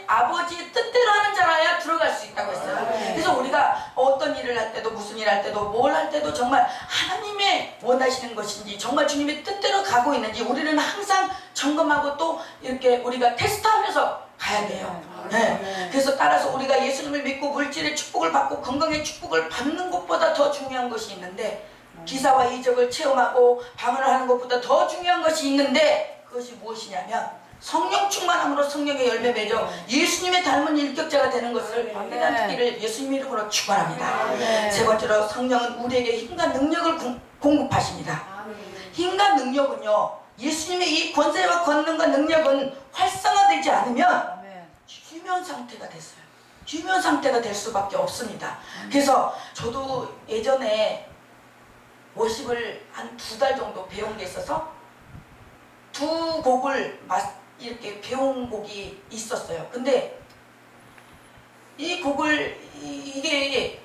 아버지의 뜻대로 하는 자라야 들어갈 수 있다고 했어요. 그래서 우리가 어떤 일을 할 때도 무슨 일 할 때도 뭘 할 때도 정말 하나님의 원하시는 것인지 정말 주님의 뜻대로 가고 있는지 우리는 항상 점검하고 또 이렇게 우리가 테스트하면서 가야 돼요. 그래서 따라서 우리가 예수님을 믿고 물질의 축복을 받고 건강의 축복을 받는 것보다 더 중요한 것이 있는데 기사와 이적을 체험하고 방언을 하는 것보다 더 중요한 것이 있는데 그것이 무엇이냐면 성령 충만함으로 성령의 열매 맺어 예수님의 닮은 인격자가 되는 것을 깨닫기를 예수님 이름으로 축원합니다. 세 번째로 성령은 우리에게 힘과 능력을 공급하십니다. 힘과 능력은요 예수님의 이 권세와 권능과 능력은 활성화되지 않으면 휴면 상태가 됐어요. 휴면 상태가 될 수밖에 없습니다. 그래서 저도 예전에 워십을 한 2달 정도 배운 게 있어서 2곡을 이렇게 배운 곡이 있었어요. 근데 이 곡을 이게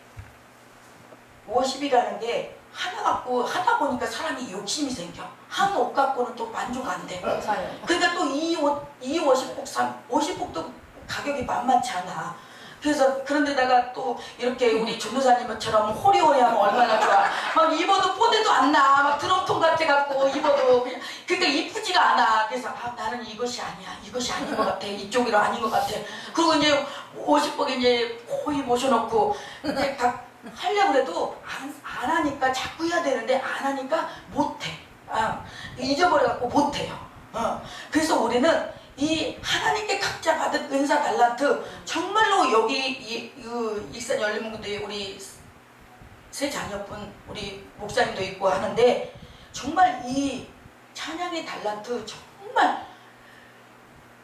워십이라는 게 하나 갖고 하다 보니까 사람이 욕심이 생겨. 한 옷 갖고는 또 만족 안 돼. 그러니까 또 이 워십복 워십복도 가격이 만만치 않아. 그래서 그런데다가 또 이렇게 우리 전도사님처럼 호리호리하면 얼마나 좋아. 막 입어도 뽀대도 안 나. 막 드럼통 같아 갖고 입어도 그냥 그러니까 이쁘지가 않아. 그래서 나는 이것이 아니야. 이것이 아닌 것 같아. 이쪽으로 아닌 것 같아. 그리고 이제 50복 이제 거의 모셔놓고 이제 하려고 해도 안 하니까 자꾸 해야 되는데 안 하니까 못해. 잊어버려갖고 못해요. 그래서 우리는 이 하나님께 각자 받은 은사 달란트 정말로 여기 익산 열린문교회 우리 세 자녀분 우리 목사님도 있고 하는데 정말 이 찬양의 달란트 정말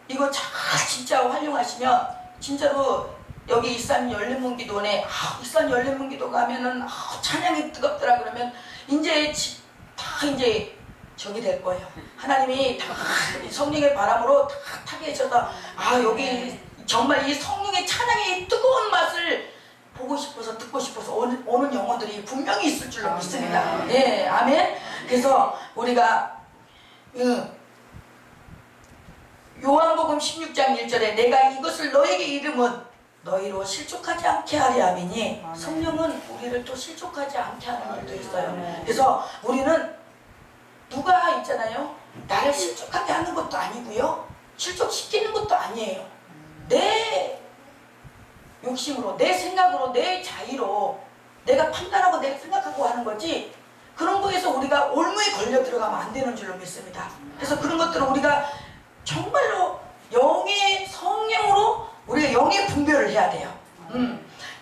이거 잘 진짜 활용하시면 진짜로 여기 일산 열린문기도원에 일산 열린문기도 가면은 찬양이 뜨겁더라 그러면 이제 다 이제 저기 될 거예요. 하나님이 다 성령의 바람으로 다 타게 해줘서 여기 정말 이 성령의 찬양의 뜨거운 맛을 보고 싶어서 듣고 싶어서 오는 영혼들이 분명히 있을 줄로 믿습니다. 예, 아멘. 그래서 우리가 요한복음 16장 1절에 내가 이것을 너에게 이름은 너희로 실족하지 않게 하려 함이니 성령은 우리를 또 실족하지 않게 하는 일도 있어요. 그래서 우리는 누가 있잖아요. 나를 실족하게 하는 것도 아니고요. 실족시키는 것도 아니에요. 내 욕심으로, 내 생각으로, 내 자의로 내가 판단하고 내가 생각하고 하는 거지 그런 거에서 우리가 올무에 걸려 들어가면 안 되는 줄로 믿습니다. 그래서 그런 것들을 우리가 정말로 영의 성령으로 우리가 영의 분별을 해야 돼요.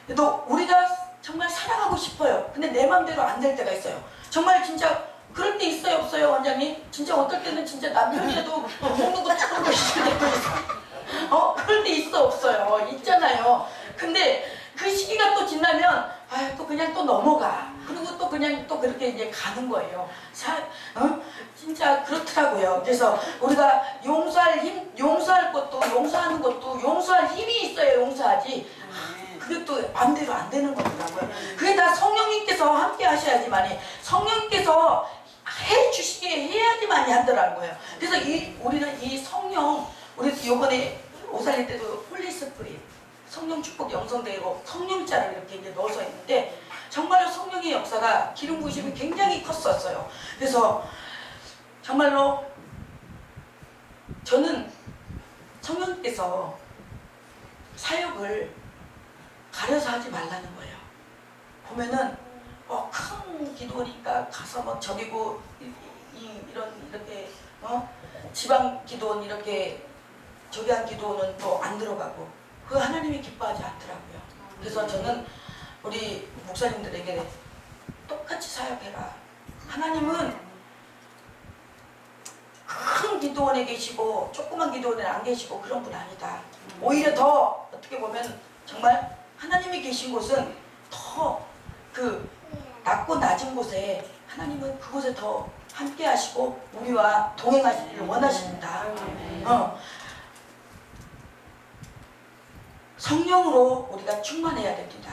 그래도 우리가 정말 사랑하고 싶어요. 근데 내 맘대로 안 될 때가 있어요. 정말 진짜 그럴 때 있어요, 없어요, 원장님? 진짜 어떨 때는 진짜 남편이라도 먹는 거 조금 더 있을 때도 있어. 그럴 때 있어, 없어요. 있잖아요. 근데 그 시기가 또 지나면 또 그냥 또 넘어가. 그리고 또 그냥 또 그렇게 이제 가는 거예요. 진짜 그렇더라고요. 그래서 우리가 용서할 것도, 용서하는 것도, 용서할 힘이 있어야 용서하지. 그게 또 맘대로 안 되는 거더라고요. 그게 다 성령님께서 함께 하셔야지만이, 성령님께서 해주시게 해야지만이 하더라고요. 그래서 우리는 이 성령, 우리 요번에 오살릴 때도 홀리스프릿, 성령 축복 영성대회로 성령자를 이렇게 이제 넣어서 했는데, 정말로 성령의 역사가 기름 부으심이 굉장히 컸었어요. 그래서 정말로 저는 성령께서 사역을 가려서 하지 말라는 거예요. 보면은 큰 기도니까 가서 막 저기고 이렇게 지방 기도원 이렇게 저기 한 기도는 또 안 들어가고 그 하나님이 기뻐하지 않더라고요. 그래서 저는 우리 목사님들에게 똑같이 사역해라. 하나님은 큰 기도원에 계시고 조그만 기도원에 안 계시고 그런 분 아니다. 오히려 더 어떻게 보면 정말 하나님이 계신 곳은 더 그 낮고 낮은 곳에 하나님은 그곳에 더 함께 하시고 우리와 동행하시기를 원하십니다. 성령으로 우리가 충만해야 됩니다.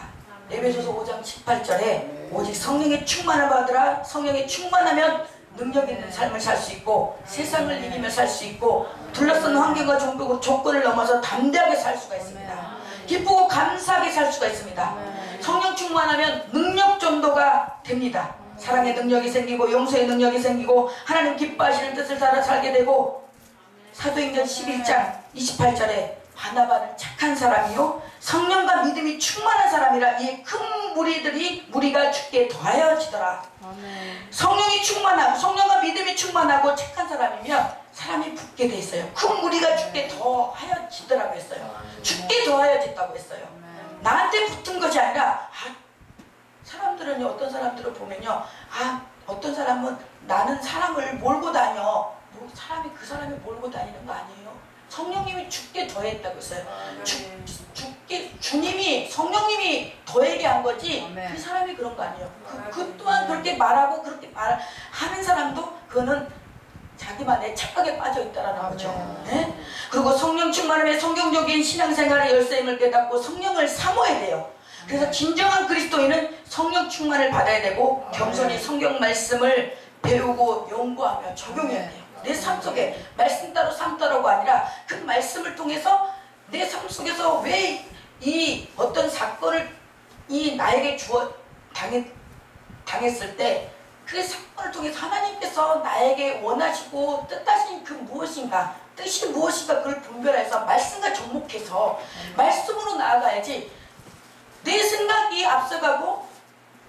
에베소서 5장 18절에 오직 성령의 충만을 받으라. 성령의 충만하면 능력 있는 삶을 살 수 있고 세상을 이기며 살 수 있고 둘러싼 환경과 조건을 넘어서 담대하게 살 수가 있습니다. 기쁘고 감사하게 살 수가 있습니다. 성령 충만하면 능력 전도가 됩니다. 사랑의 능력이 생기고 용서의 능력이 생기고 하나님 기뻐하시는 뜻을 따라 살게 되고 사도행전 11장 28절에 바나바는 착한 사람이요 성령과 믿음이 충만한 사람이라 이 큰 무리가 주께 더하여지더라. 성령이 충만하고 성령과 믿음이 충만하고 착한 사람이면 사람이 붙게 돼 있어요. 큰 무리가 주께 더하여지더라고 했어요. 주께 더하여졌다고 했어요. 나한테 붙은 것이 아니라 사람들은 어떤 사람들을 보면요 어떤 사람은 나는 사람을 몰고 다녀. 사람이 그 사람이 몰고 다니는 거 아니에요. 성령님이 주께 더했다고 했어요. 주님이 성령님이 더하게 한 거지 그 사람이 그런 거 아니에요. 그 또한 그렇게 말하고 그렇게 말하는 사람도 그거는 자기만의 착각에 빠져 있다라는 거죠. 네? 그리고 성령 충만함에 성경적인 신앙생활의 열쇠임을 깨닫고 성령을 사모해야 돼요. 그래서 진정한 그리스도인은 성령 충만을 받아야 되고 겸손히 성경 말씀을 배우고 연구하며 적용해야 돼요. 내 삶 속에 말씀 따로 삶 따로가 아니라 그 말씀을 통해서 내 삶 속에서 왜 이 어떤 사건을 나에게 당했을 때 그 사건을 통해서 하나님께서 나에게 원하시고 뜻하신 그 무엇인가 뜻이 무엇인가 그걸 분별해서 말씀과 접목해서 말씀으로 나아가야지 내 생각이 앞서가고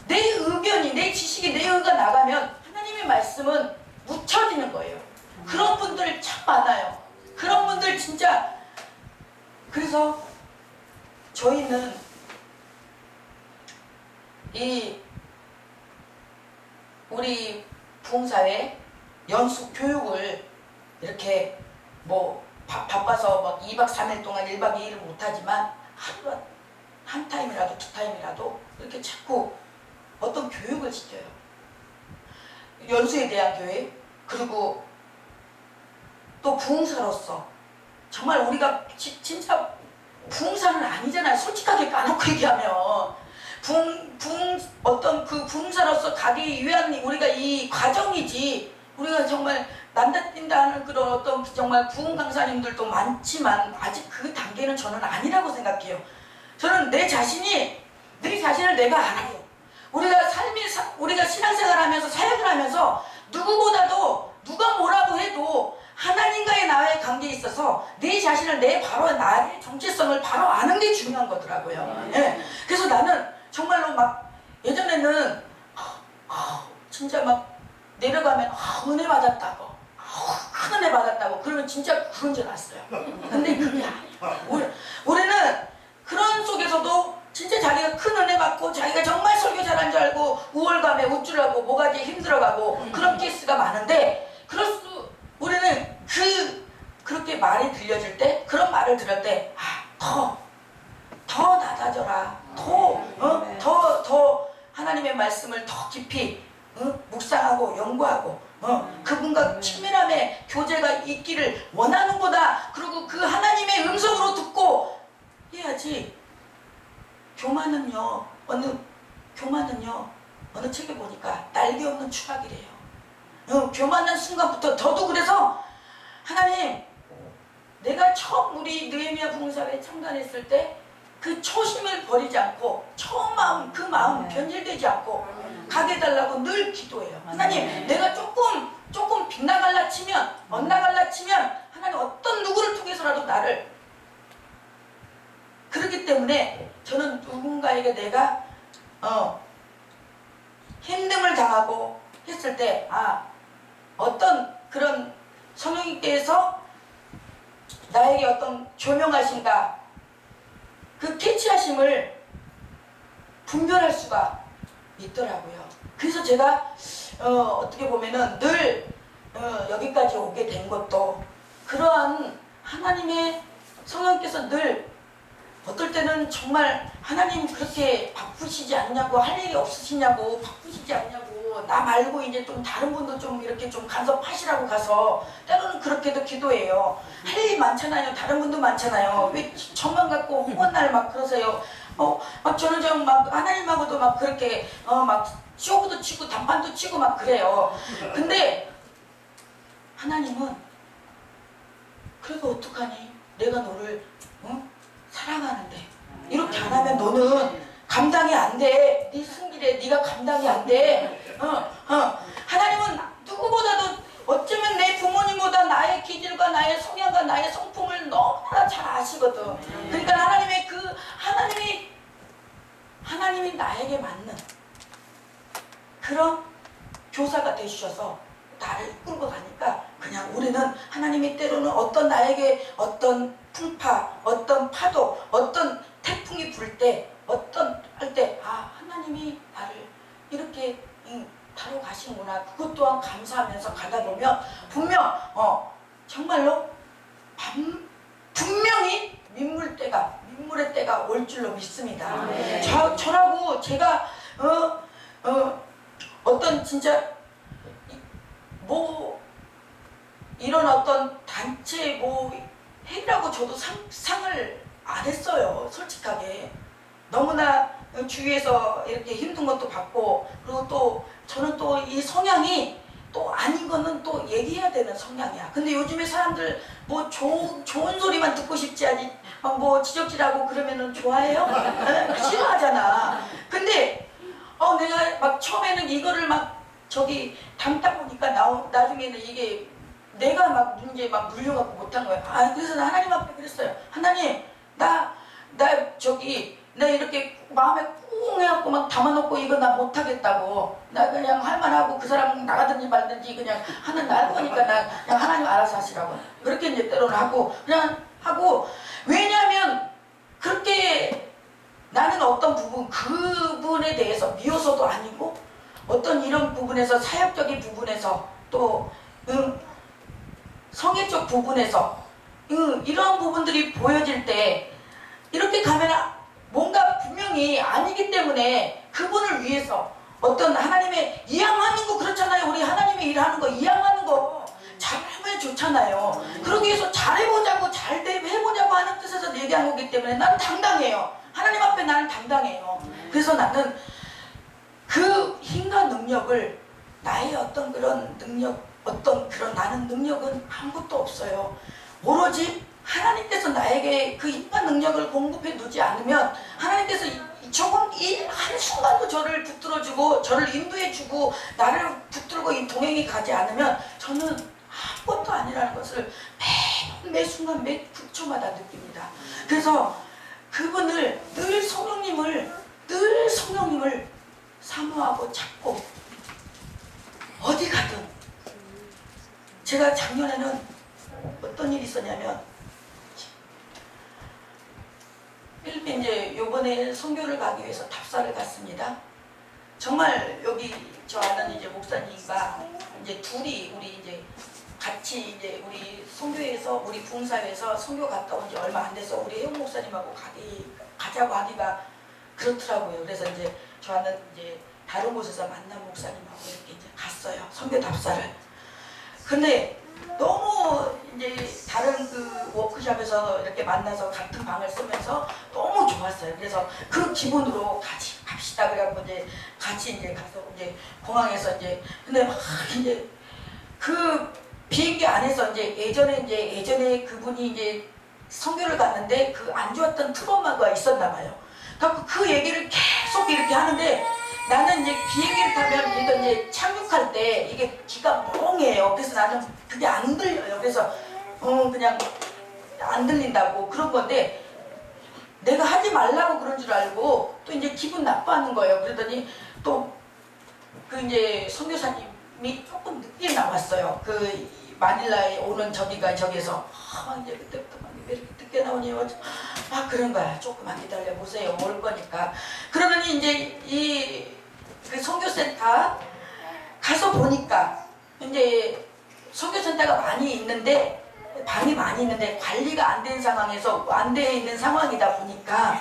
내 의견이 내 지식이 내 의가 나가면 하나님의 말씀은 묻혀지는 거예요. 그런 분들 참 많아요. 그런 분들 진짜 그래서 저희는 우리 부흥사회 연수 교육을 이렇게 뭐 바빠서 막 2박 3일 동안 1박 2일을 못하지만 하루 한 타임이라도 2타임이라도 이렇게 자꾸 어떤 교육을 시켜요. 연수에 대한 교육, 그리고 또 부흥사로서 정말 우리가 진짜 부흥사는 아니잖아요. 솔직하게 까놓고 얘기하면 어떤 그 부흥사로서 가기 위한 우리가 이 과정이지, 우리가 정말 난다 뛴다 하는 그런 어떤 정말 부흥 강사님들도 많지만 아직 그 단계는 저는 아니라고 생각해요. 저는 내 자신을 내가 알아요. 우리가 신앙생활 하면서 사역을 하면서 누구보다도 누가 뭐라고 해도 하나님과의 나의 관계에 있어서 내 자신을 나의 정체성을 바로 아는 게 중요한 거더라고요. 예. 그래서 나는 정말로 막 예전에는 진짜 막 내려가면 은혜 받았다고, 큰 은혜 받았다고 그러면 진짜 그런 줄 알았어요. 근데 그게 아니에요. 우리는 그런 속에서도 진짜 자기가 큰 은혜 받고 자기가 정말 설교 잘한 줄 알고 우월감에 우쭐하고 뭐가 힘들어가고 그런 케이스가 많은데, 우리는 그렇게 말이 들려질 때, 그런 말을 들을 때 더 낮아져라, 더 하나님의 말씀을 더 깊이 묵상하고 연구하고 그분과 친밀함의 교제가 있기를 원하는구나. 그리고 그 하나님의 음성으로 듣고 해야지. 교만은요 어느 책에 보니까 날개 없는 추락이래요. 교만한 순간부터 저도 그래서 하나님, 내가 처음 우리 느헤미야 부흥사회에 참관했을 때 그 초심을 버리지 않고 처음 그 마음 변질되지 않고 가게 달라고 늘 기도해요. 하나님, 내가 조금 빗나갈라 치면 엇나갈라 치면 하나님 어떤 누구를 통해서라도 나를, 그렇기 때문에 저는 누군가에게 내가 힘듦을 당하고 했을 때 어떤 그런 성령님께서 나에게 어떤 조명하신가, 그 캐치하심을 분별할 수가 있더라고요. 그래서 제가 어떻게 보면은 늘 여기까지 오게 된 것도 그러한 하나님의 성령께서 늘 어떨 때는 정말 하나님 그렇게 바쁘시지 않냐고, 할 일이 없으시냐고, 바쁘시지 않냐고, 나 말고 이제 좀 다른 분도 좀 이렇게 좀 간섭하시라고 가서 때로는 그렇게도 기도해요. 할 일이 많잖아요. 다른 분도 많잖아요. 왜 저만 갖고 홍원날 막 그러세요. 막 저는 좀 막 하나님하고도 막 그렇게 막 쇼부도 치고 단판도 치고 막 그래요. 근데 하나님은 그래도 어떡하니? 내가 너를 사랑하는데 이렇게 안 하면 너는 감당이 안 돼. 네 승길에 네가 감당이 안 돼. 하나님은 누구보다도 어쩌면 내 부모님보다 나의 기질과 나의 성향과 나의 성품을 너무나 잘 아시거든. 그러니까 하나님이 나에게 맞는 그런 교사가 되주셔서 나를 이끌고 가니까, 그냥 우리는 하나님이 때로는 어떤 나에게 어떤 풍파, 어떤 파도, 어떤 태풍이 불 때, 할 때 하나님이 나를 이렇게 다뤄가시는구나. 그것 또한 감사하면서 가다 보면 분명 정말로 분명히 민물의 때가 올 줄로 믿습니다. 저라고 제가 어떤 진짜 이런 어떤 단체 해라고 저도 상상을 안 했어요. 솔직하게 너무나 주위에서 이렇게 힘든 것도 받고, 그리고 또 저는 또 이 성향이 또 아닌 거는 또 얘기해야 되는 성향이야. 근데 요즘에 사람들 좋은 소리만 듣고 싶지 않니, 지적질하고 그러면은 좋아해요? 싫어하잖아. 근데 내가 막 처음에는 이거를 담다 보니까 나중에는 이게 내가 문제 물려갖고 못한 거예요. 그래서 나 하나님 앞에 그랬어요. 하나님, 나 이렇게 마음에 꽁 해갖고 담아놓고 이거 나 못하겠다고. 나 그냥 할만하고 그 사람 나가든지 말든지 그냥 하는 날 거니까 나 그냥 하나님 알아서 하시라고. 그렇게 이제 때로는 하고, 왜냐하면 그렇게 나는 어떤 그분에 대해서 미워서도 아니고 어떤 이런 부분에서 사역적인 부분에서 또 성애적 부분에서 이런 부분들이 보여질 때 이렇게 가면 뭔가 분명히 아니기 때문에 그분을 위해서 어떤 하나님의 이양하는 거 그렇잖아요. 우리 하나님의 일하는 거 이양하는 거 잘하면 좋잖아요. 그러기 위해서 잘해보자고 잘 해보자고 하는 뜻에서 얘기한 거기 때문에 나는 당당해요. 하나님 앞에 나는 당당해요. 그래서 나는 그 힘과 능력을 나의 어떤 그런 능력 어떤 그런 나는 능력은 아무것도 없어요. 오로지 하나님께서 나에게 그 힘과 능력을 공급해 두지 않으면 하나님께서 조금 이 한순간도 저를 붙들어주고 저를 인도해주고 나를 붙들고 이 동행이 가지 않으면 저는 아무것도 아니라는 것을 매 순간 매 분초마다 느낍니다. 그래서 그분을 늘 성령님을 사모하고 찾고 어디 가든 제가 작년에는 어떤 일이 있었냐면 필리핀 이제 요번에 선교를 가기 위해서 답사를 갔습니다. 정말 여기 저 아는 이제 목사님과 이제 둘이 우리 이제 같이 이제 우리 선교에서 우리 부흥사회에서 선교 갔다 온 지 얼마 안 돼서 우리 혜용 목사님하고 가자고 하기가 그렇더라고요. 그래서 이제 저는 이제 다른 곳에서 만난 목사님하고 이렇게 이제 갔어요. 선교 답사를. 근데 너무 이제 다른 그 워크숍에서 이렇게 만나서 같은 방을 쓰면서 너무 좋았어요. 그래서 그 기분으로 같이 갑시다. 그래갖고 이제 같이 이제 가서 이제 공항에서 이제 근데 막 이제 그 비행기 안에서 이제 예전에 그분이 이제 선교를 갔는데 그 안 좋았던 트라우마가 있었나 봐요. 그 얘기를 계속 이렇게 하는데 나는 이제 비행기를 타면 이제 착륙할 때 이게 귀가 멍해요. 그래서 나는 그게 안 들려요. 그래서 그냥 안 들린다고 그런 건데 내가 하지 말라고 그런 줄 알고 또 이제 기분 나빠하는 거예요. 그러더니 또 그 이제 선교사님이 조금 늦게 나왔어요. 그 마닐라에 오는 저기에서 이제 그때부터 막 왜 이렇게 늦게 나오니 막 그런 거야. 조금만 기다려 보세요. 올 거니까. 그러더니 이제 그 선교센터 가서 보니까 이제 선교센터가 많이 있는데 방이 많이 있는데 관리가 안 된 상황에서 안 돼 있는 상황이다 보니까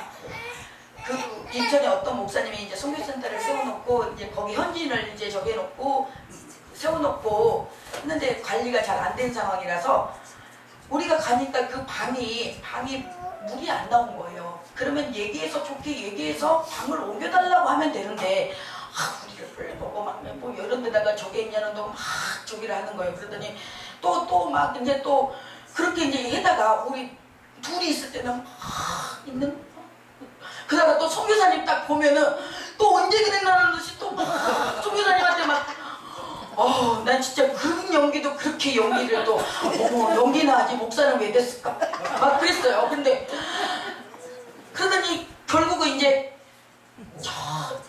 그 인천에 어떤 목사님이 이제 선교센터를 세워놓고 이제 거기 현지인을 이제 저기 해놓고 세워놓고 했는데 관리가 잘 안 된 상황이라서 우리가 가니까 그 방이 물이 안 나온 거예요. 그러면 좋게 얘기해서 방을 옮겨달라고 하면 되는데 우리를 빨리 보고 막 뭐 이런 데다가 저게 있냐는 막 저기를 하는 거예요. 그러더니 또 막 이제 또 그렇게 이제 해다가 우리 둘이 있을 때는 있는 그러다가 또 선교사님 딱 보면은 또 언제 그랬나는 듯이 또 선교사님한테 막 난 진짜 그 연기도 그렇게 연기를 또 연기나 하지 목사는 왜 됐을까 막 그랬어요. 근데 그러더니 결국은 이제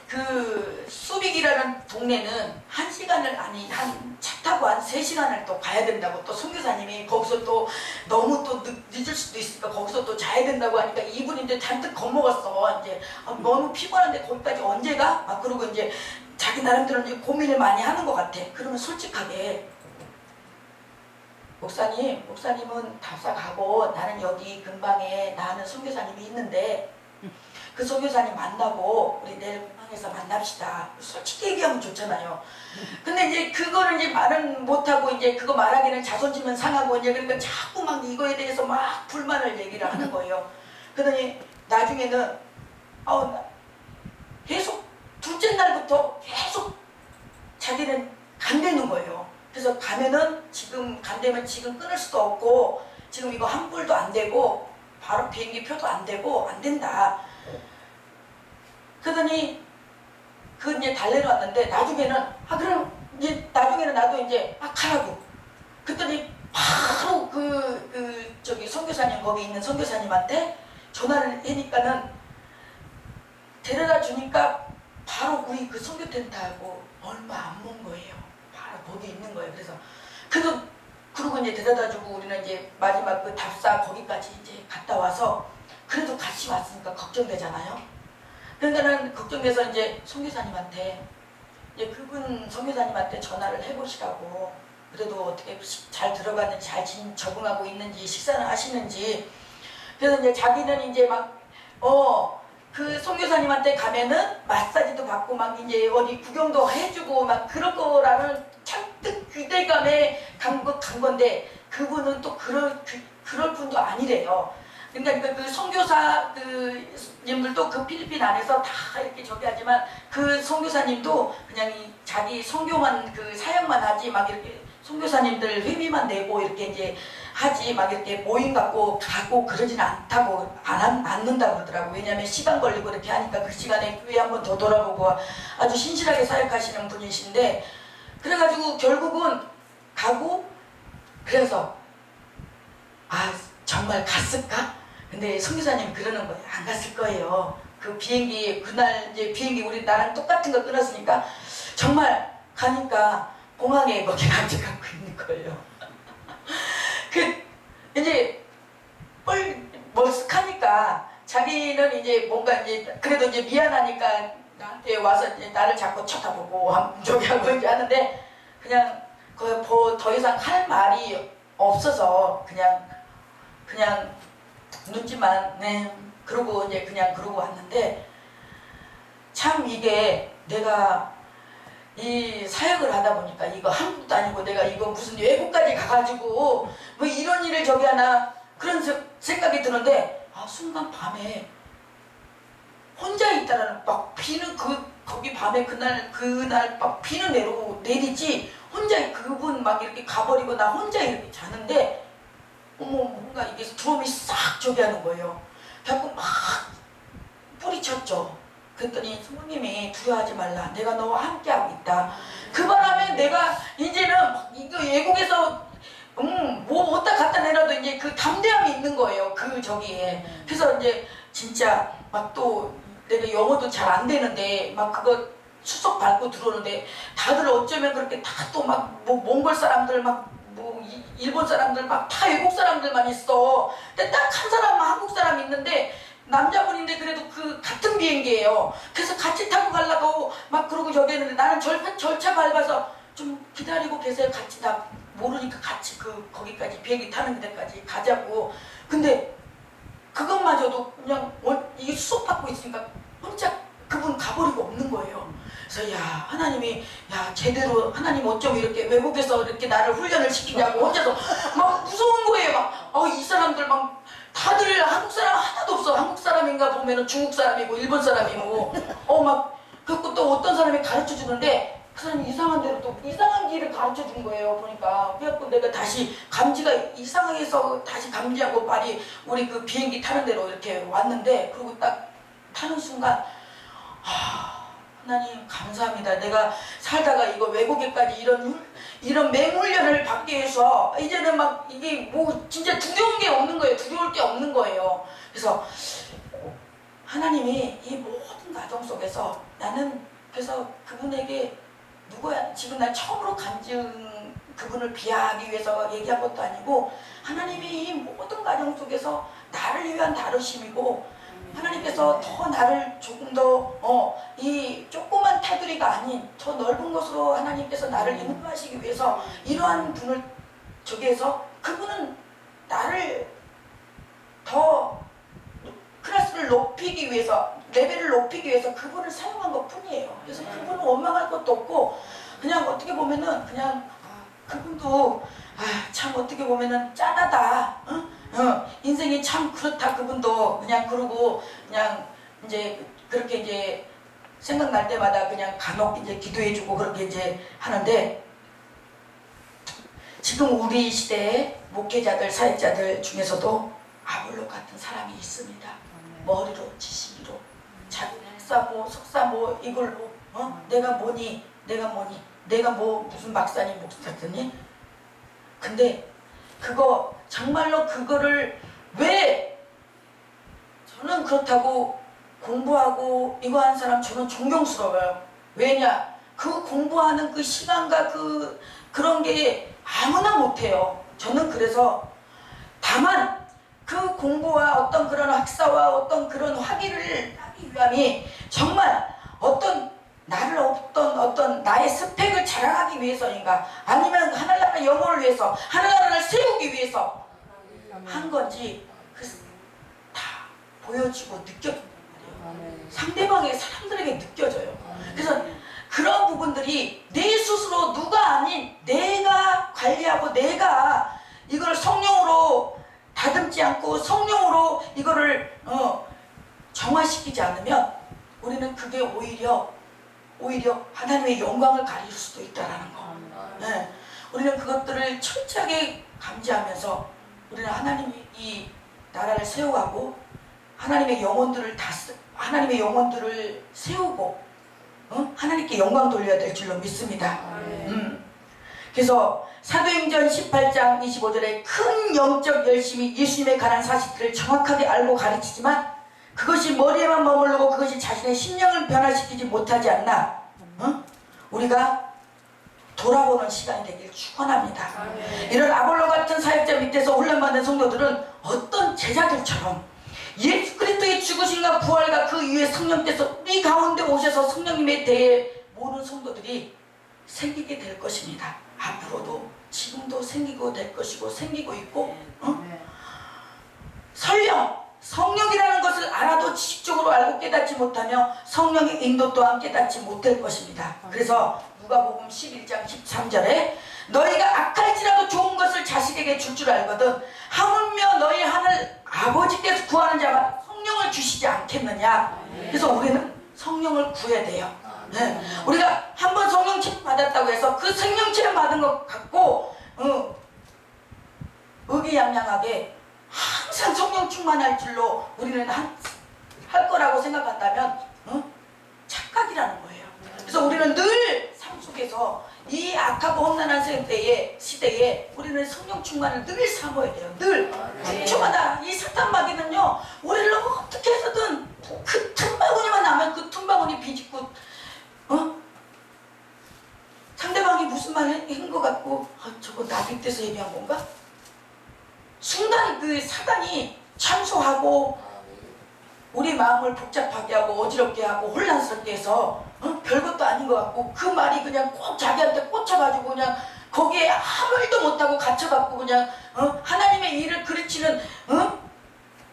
그 수빅이라는 동네는 1시간을 아니 한 차 타고 한 3시간을 또 가야 된다고 또 선교사님이 거기서 또 너무 또 늦을 수도 있으니까 거기서 또 자야 된다고 하니까 이분이 이제 잔뜩 겁먹었어. 이제 너무 피곤한데 거기까지 언제 가? 막 그러고 이제 자기 나름대로 이제 고민을 많이 하는 것 같아. 그러면 솔직하게 목사님은 답사 가고 나는 여기 근방에 나는 선교사님이 있는데 그 선교사님 만나고 우리 내일 공항에서 만납시다. 솔직히 얘기하면 좋잖아요. 근데 이제 그거를 이제 말은 못하고 이제 그거 말하기는 자존심은 상하고 이제 그러니까 자꾸 막 이거에 대해서 막 불만을 얘기를 하는 거예요. 그러더니 나중에는 계속 둘째 날부터 계속 자기는 간대는 거예요. 그래서 가면은 지금 간대면 지금 끊을 수도 없고 지금 이거 한 불도 안 되고 바로 비행기 표도 안 되고 안 된다. 그러더니 그 이제 달래러 왔는데 나중에는 그럼 이제 나중에는 나도 이제 가라고. 그랬더니 바로 저기 선교사님 거기 있는 선교사님한테 전화를 하니까는 데려다 주니까 바로 우리 그 선교 텐트하고 얼마 안 먼 거예요. 바로 거기 있는 거예요. 그러고 이제 데려다 주고 우리는 이제 마지막 그 답사 거기까지 이제 갔다 와서 그래도 같이 왔으니까 걱정되잖아요. 그러니까는 걱정돼서 이제 선교사님한테 이제 그분 선교사님한테 전화를 해보시라고. 그래도 어떻게 잘 들어갔는지 잘 적응하고 있는지 식사는 하시는지. 그래서 이제 자기는 이제 막 그 선교사님한테 가면은 마사지도 받고 막 이제 어디 구경도 해주고 막 그럴 거라는 잔뜩 기대감에 간 건데 그분은 또 그럴 분도 아니래요. 그러니까 그 선교사 그 님들도 그 필리핀 안에서 다 이렇게 저기 하지만 그 선교사님도 그냥 자기 선교만 그 사역만 하지 막 이렇게 선교사님들 회비만 내고 이렇게 이제 하지 막 이렇게 모임 갖고 가고 그러진 않다고 않는다고 그러더라고. 왜냐하면 시간 걸리고 이렇게 하니까 그 시간에 교회 한번 더 돌아보고 아주 신실하게 사역하시는 분이신데 그래가지고 결국은 가고 그래서 정말 갔을까? 근데 선교사님이 그러는 거예요. 안 갔을 거예요. 그 비행기 그날 이제 비행기 우리 나랑 똑같은 거 끊었으니까 정말 가니까 공항에 거기 앉아갖고 있는 거예요. 이제 멀쓱하니까 자기는 이제 뭔가 이제 그래도 이제 미안하니까 나한테 와서 이제 나를 자꾸 쳐다보고 저기 하고 이제 하는데 그냥 더 이상 할 말이 없어서 그냥 눈치만 그러고 이제 그냥 그러고 왔는데 참 이게 내가 이 사역을 하다 보니까 이거 한국도 아니고 내가 이거 무슨 외국까지 가가지고 뭐 이런 일을 저기 하나 그런 생각이 드는데 순간 밤에 혼자 있다라는 막 비는 거기 밤에 그날 막 비는 내리지 혼자 그분 막 이렇게 가버리고 나 혼자 이렇게 자는데 뭔가 이게 드럼이 싹 저기 하는 거예요. 자꾸 막 뿌리쳤죠. 그랬더니 성모님이 두려워하지 말라. 내가 너와 함께하고 있다. 그 바람에 내가 이제는 이거 외국에서 뭐 왔다 갔다 내려도 이제 그 담대함이 있는 거예요. 그 저기에. 그래서 이제 진짜 막 또 내가 영어도 잘 안 되는데 막 그거 수석 밟고 들어오는데 다들 어쩌면 그렇게 다 또 막 뭐 몽골 사람들 막 뭐 일본 사람들 막 다 외국 사람들만 있어. 근데 딱 한 사람만 한국 사람 있는데 남자분인데 그래도 그 같은 비행기예요. 그래서 같이 타고 가려고 막 그러고 저기 했는데 나는 절차 밟아서 좀 기다리고 계세요. 같이 나 모르니까 같이 거기까지 비행기 타는 데까지 가자고. 근데 그것마저도 그냥 이게 수속 받고 있으니까 혼자 그분 가버리고 없는 거예요. 그래서 하나님이 제대로 하나님 어쩜 이렇게 외국에서 이렇게 나를 훈련을 시키냐고 혼자서 막 무서운 거예요. 막 이 사람들 막 다들 한국 사람 하나도 없어. 한국 사람인가 보면은 중국 사람이고 일본 사람이고 막 그리고 또 어떤 사람이 가르쳐 주는데 그 사람이 이상한 대로 또 이상한 길을 가르쳐 준 거예요. 보니까 그래갖고 내가 다시 감지가 이상해서 다시 감지하고 빨리 우리 그 비행기 타는 데로 이렇게 왔는데 그리고 딱 타는 순간 하나님 감사합니다. 내가 살다가 이거 외국에까지 이런 맹훈련을 받기 위해서 이제는 막 이게 뭐 진짜 두려운 게 없는 거예요. 두려울 게 없는 거예요. 그래서 하나님이 이 모든 과정 속에서 나는 그래서 그분에게 누구야 지금 난 처음으로 그분을 비하하기 위해서 얘기한 것도 아니고 하나님이 이 모든 과정 속에서 나를 위한 다루심이고 하나님께서 더 나를 조금 더 이 조그만 테두리가 아닌 더 넓은 곳으로 하나님께서 나를 인도하시기 위해서 이러한 분을 저기해서 그분은 나를 더 클래스를 높이기 위해서 레벨을 높이기 위해서 그분을 사용한 것 뿐이에요. 그래서 그분은 원망할 것도 없고 그냥 어떻게 보면은 그냥 그분도 참 어떻게 보면은 짠하다. 인생이 참 그렇다. 그분도 그냥 그러고 그냥 이제 그렇게 이제 생각날 때마다 그냥 간혹 이제 기도해주고 그렇게 이제 하는데 지금 우리 시대의 목회자들 사역자들 중에서도 아볼로 같은 사람이 있습니다. 머리로 지식으로 자기 석사 뭐 이걸로 내가 뭐니 내가 뭐 무슨 박사니 목사더니 근데 그거 정말로 그거를 왜 저는 그렇다고 공부하고 이거 하는 사람 저는 존경스러워요. 왜냐 그 공부하는 그 시간과 그런 게 아무나 못해요. 저는 그래서 다만 그 공부와 어떤 그런 학사와 어떤 그런 학위를 하기 위함이 정말 어떤 나를 어떤 나의 스펙을 자랑하기 위해서인가, 아니면 하늘나라 영혼을 위해서, 하늘나라를 세우기 위해서 한 건지 다 보여지고 느껴진단 말이에요. 상대방의 사람들에게 느껴져요. 그래서 그런 부분들이 내 스스로 누가 아닌 내가 관리하고 내가 이걸 성령으로 다듬지 않고 성령으로 이거를 정화시키지 않으면 우리는 그게 오히려 하나님의 영광을 가릴 수도 있다라는 거. 네. 우리는 그것들을 철저하게 감지하면서 우리는 하나님이 이 나라를 세워가고 하나님의 영혼들을 세우고 하나님께 영광 돌려야 될 줄로 믿습니다. 그래서 사도행전 18장 25절에 큰 영적 열심이 예수님에 관한 사실들을 정확하게 알고 가르치지만 그것이 머리에만 머무르고 그것이 자신의 심령을 변화시키지 못하지 않나 우리가 돌아보는 시간이 되길 축원합니다. 이런 아볼로 같은 사역자 밑에서 훈련받는 성도들은 어떤 제자들처럼 예수 그리스도의 죽으심과 부활과 그 이후에 성령께서 우리 가운데 오셔서 성령님에 대해 모르는 성도들이 생기게 될 것입니다. 앞으로도 지금도 생기고 될 것이고 생기고 있고 설령 성령이라는 것을 알아도 지식적으로 알고 깨닫지 못하며 성령의 인도 또한 깨닫지 못할 것입니다. 그래서 누가복음 11장 13절에 너희가 악할지라도 좋은 것을 자식에게 줄 줄 알거든 하물며 너희 하늘 아버지께서 구하는 자만 성령을 주시지 않겠느냐. 그래서 우리는 성령을 구해야 돼요. 네. 우리가 한번 성령 체험 받았다고 해서 그 성령 체험 받은 것 갖고 의기양양하게 항상 성령 충만할 줄로 우리는 할 거라고 생각한다면 착각이라는 거예요. 그래서 우리는 늘 삶 속에서 이 악하고 험난한 시대에 우리는 성령 충만을 늘 삼아야 돼요. 늘 주마다 이 사탄 마귀는요 우리를 어떻게 해서든 그 틈바구니만 나면 그 틈바구니 비집고 상대방이 무슨 말 한 것 같고 저거 나 빗대서 얘기한 건가? 순간 그 사단이 참소하고 우리 마음을 복잡하게 하고 어지럽게 하고 혼란스럽게 해서 별것도 아닌 것 같고 그 말이 그냥 꼭 자기한테 꽂혀가지고 그냥 거기에 아무 일도 못하고 갇혀갖고 그냥 하나님의 일을 그르치는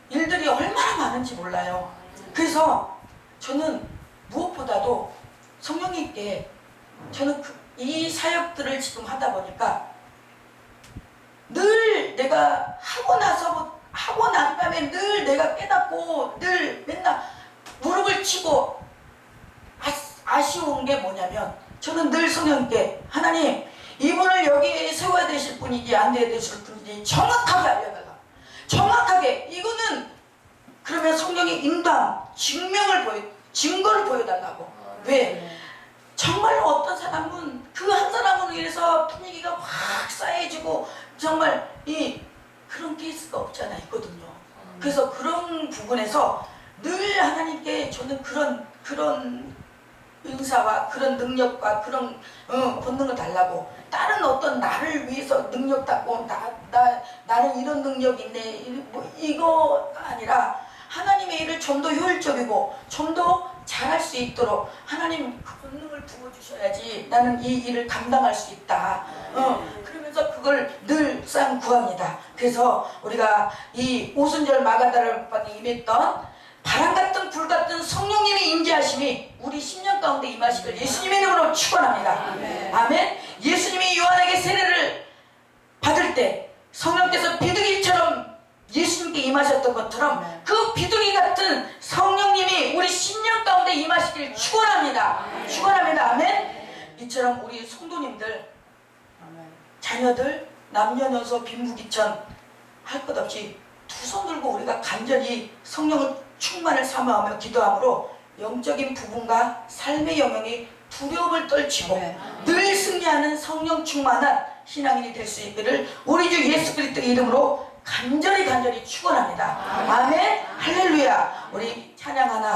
일들이 얼마나 많은지 몰라요. 그래서 저는 무엇보다도 성령님께 저는 이 사역들을 지금 하다 보니까 늘 내가 하고 난 다음에 늘 내가 깨닫고 늘 맨날 무릎을 치고 아쉬운 게 뭐냐면 저는 늘 성령님께 하나님 이분을 여기에 세워야 되실 분인지 안 돼야 되실 분인지 정확하게 알려달라. 정확하게 이거는 그러면 성령의 인도함 증거를 보여달라고. 왜? 정말로 어떤 사람은 그 한 사람으로 인해서 분위기가 확 싸해지고 정말 그런 케이스가 없지 않아 있거든요. 그래서 그런 부분에서 늘 하나님께 저는 그런 은사와 그런 능력과 그런 본능을 달라고. 다른 어떤 나를 위해서 능력 닦고 나는 이런 능력이 있네 이거가 아니라 하나님의 일을 좀 더 효율적이고 좀 더 잘할 수 있도록 하나님 그 본능을 부어주셔야지 나는 이 일을 감당할 수 있다. 그러면서 그걸 늘상 구합니다. 그래서 우리가 이 오순절 마가다를 받는 임했던 바람같은 불같은 성령님의 임재하심이 우리 10년 가운데 임하시길 예수님의 이름으로 축원합니다. 아멘. 예수님이 요한에게 세례를 받을 때 성령께서 비둘기처럼 예수님께 임하셨던 것처럼 그 비둘기 같은 성령님이 우리 10년 가운데 임하시길 축원합니다. 축원합니다. 아멘. 이처럼 우리 성도님들 자녀들 남녀노소 빈부귀천 할 것 없이 두 손 들고 우리가 간절히 성령을 충만을 삼아하며 기도함으로 영적인 부분과 삶의 영역이 두려움을 떨치고 늘 승리하는 성령 충만한 신앙인이 될 수 있기를 우리 주 예수 그리스도의 이름으로 간절히 축원합니다. 아멘. 할렐루야. 우리 찬양 하나